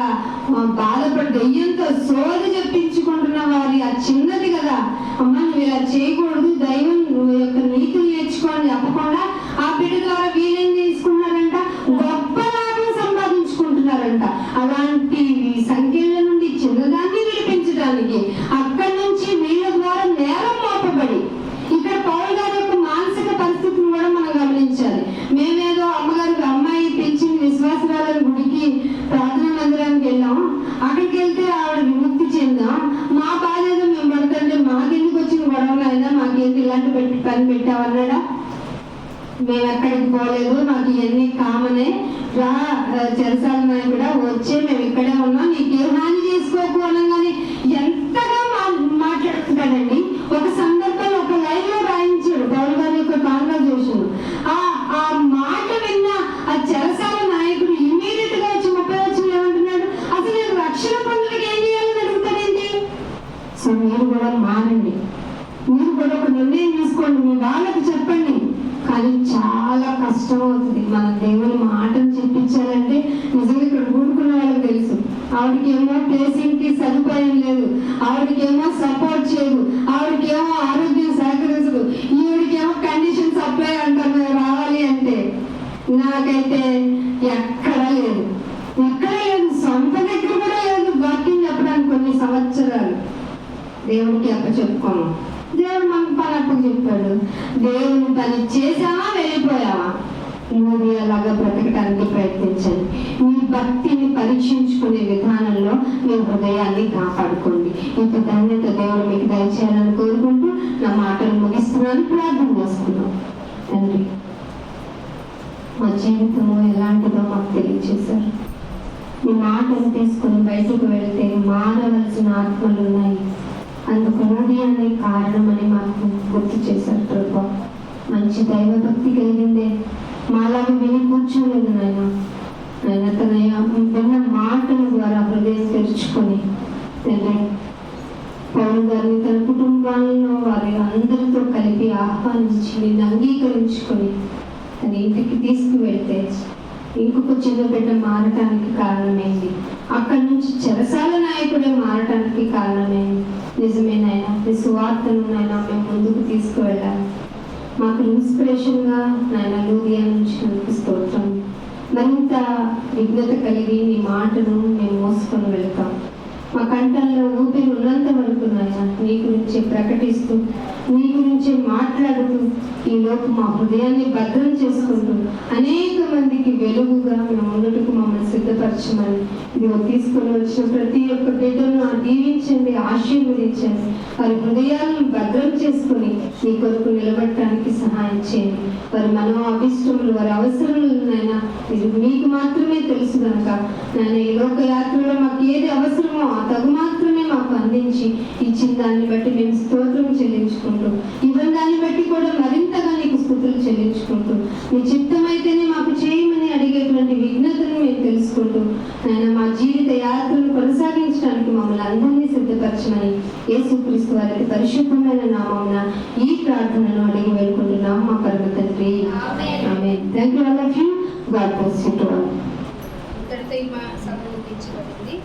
S1: బాధపడి దెయ్యంతో సోది చెప్పించుకుంటున్న వారి ఆ చిన్నది కదా, అమ్మ నువ్వు ఇలా చేయకూడదు, దైవం నువ్వు యొక్క నీతులు నేర్చుకోని చెప్పకుండా ఆ బిడ్డ ద్వారా వీలేం తీసుకున్నారంట, గొప్ప లాభం సంపాదించుకుంటున్నారంట. అలాంటి సంఖ్యల నుండి చిన్నదాన్ని విడిపించడానికి అక్కడి నుంచి వీళ్ళ ద్వారా నేరం మోపబడి, ఇక్కడ పౌలు గారి యొక్క మానసిక పరిస్థితిని కూడా మనం గమనించాలి. మేమేదో అమ్మాయి పిలిచింది విశ్వాసరాల గుడికి ప్రార్థనా మందిరానికి వెళ్ళాం, అక్కడికి వెళ్తే ఆవిడ విముక్తి చెందాం, మా బాధ్యత మేము పడుతుంటే మాకెందుకు వచ్చిన గొడవలు అయినా మాకేంటి ఇలాంటి పని పెట్టామన్నాడా? మేము ఎక్కడికి పోలేదు, మాకు ఇవన్నీ కామనే, రా చెరసాల నాయకుడా వచ్చే మేము ఇక్కడే ఉన్నాం, నీకేం హాని చేసుకోకు అనగానే ఎంతగా మాట్లాడుతున్నాడండి. ఒక సందర్భంలో ఒక లైవ్ లో రాయించాడు పౌలు గారి యొక్క కాన్వర్జేషన్. ఆ మాట విన్న ఆ చెరసాల నాయకుడు ఇమ్మీడియట్ గా వచ్చి 30 వచ్చి ఏమంటున్నాడు, అసలు నేను రక్షణ పొందడానికి ఏం చేయాలని అడుగుతానేంటి? సో మీరు కూడా మారండి. నిర్ణయం తీసుకోండి, మీ వాళ్ళకి చెప్పండి. కానీ చాలా కష్టం అవుతుంది. మన దేవుని మాటను చెప్పించాలంటే నిజంగా ఇక్కడ కూడుకున్న వాళ్ళకి తెలుసు. ఆవిడకేమో ప్లేసింగ్ కి సదుపాయం లేదు, ఆవిడకేమో సపోర్ట్ చేయదు, ఆవిడకేమో ఆరోగ్యం సహకరించదు, ఈవిడికేమో కండిషన్స్ అప్లై అంటారు రావాలి అంటే. నాకైతే ఎక్కడా లేదు, సొంత దగ్గర కూడా లేదు. వాక్యం చెప్పడానికి కొన్ని సంవత్సరాలు దేవుడికి చెప్పుకోము. దేవుడు మనకు పని అప్పుడు చెప్పాడు. దేవుని పని చేసావా, వెళ్ళిపోయావా? నువ్వు అలాగా బ్రతకడానికి ప్రయత్నించండి. మీ భక్తిని పరీక్షించుకునే విధానంలో మీ హృదయాన్ని కాపాడుకోండి. ఇంత ధన్యత దేవుడు మీకు దయచేయాలని కోరుకుంటూ నా మాటలు ముగిస్తున్నాను. ప్రార్థన చేసుకున్నాం. తండ్రి, మా జీవితంలో ఎలాంటిదో మాకు తెలియచేశారు. మీ మాటలు తీసుకుని బయటకు వెళ్తే మారవలసిన ఆత్మలు ఉన్నాయి, అందుకు హృదయాన్ని కారణమని మాకు గుర్తు చేశారు ప్రభా. మంచి దైవభక్తి కలిగిందే, మాలాగా విని కూర్చోలేదు నాయన తనయ్య విన్న మాటల ద్వారా హృదయం తెరుచుకొని తండ్రి పౌలు గారిని తన కుటుంబాలలో వారి అందరితో కలిపి ఆహ్వానించి నిన్ను అంగీకరించుకొని తన ఇంటికి తీసుకువెళ్తే ఇంకొక చిన్న బిడ్డ మారటానికి కారణమైంది. అక్కడి నుంచి చెరసాల నాయకుడే మారటానికి కారణమైంది. నిజమేనాయన, నీ సువార్తను నాయన మేము ముందుకు తీసుకువెళ్ళాలి. మాకు ఇన్స్పిరేషన్గా నాయన లూదియా నుంచి నాకు స్తోత్రం. మరింత విఘ్నత కలిగి నీ మాటను మేము మోసుకొని వెళ్తాం. మా కంఠంలో ఊపిరి ఉన్నంత వరకు నాయన నీ గురించి ప్రకటిస్తూ, నీ గురించి మాట్లాడుతూ, ఈ లోపు మా హృదయాన్ని భద్రం చేసుకుంటూ అనేక మందికి వెలుగుగా మేము ఉన్నట్టుకు మమ్మల్ని సిద్ధపరచమని ఇదిగో తీసుకొని వచ్చిన ప్రతి ఒక్క బిడ్డను దీవించండి, ఆశీర్వదించండి. వారి హృదయాలను భద్రం చేసుకొని నీ కొరకు నిలబడటానికి సహాయం చేయండి. వారి మనో అభిష్టములు, వారి అవసరములనైనా ఇది మీకు మాత్రమే తెలుసు కనుక నేను ఈ లోక యాత్రలో మాకు ఏది అవసరమో ఆ తగు మాత్రమే మాకు అందించి ఇచ్చిన దాన్ని బట్టి మేము స్తోత్రం చెల్లించుకుంటూ, ఇవ్వని దాన్ని బట్టి కూడా మరింతగా నీకు స్తుతులు చెల్లించుకుంటూ, నీ చిత్తమైతేనే మాకు చేయమని అడిగేటువంటి విఘ్నతను మేము తెలుసుకుంటూ ఆయన మా జీవిత యాత్రను కొనసాగించడానికి మమ్మల్ని అందరినీ సిద్ధపరచమని యేసుక్రీస్తు వారి పరిశుద్ధమైన నామమున ఈ ప్రార్థనను అడిగి వేడుకుంటున్నాం మా పరమ తండ్రి. Amen. Thank you all of you. God bless you all.
S2: ఇక్కడితో ఈ మా సభ ముగించబడింది.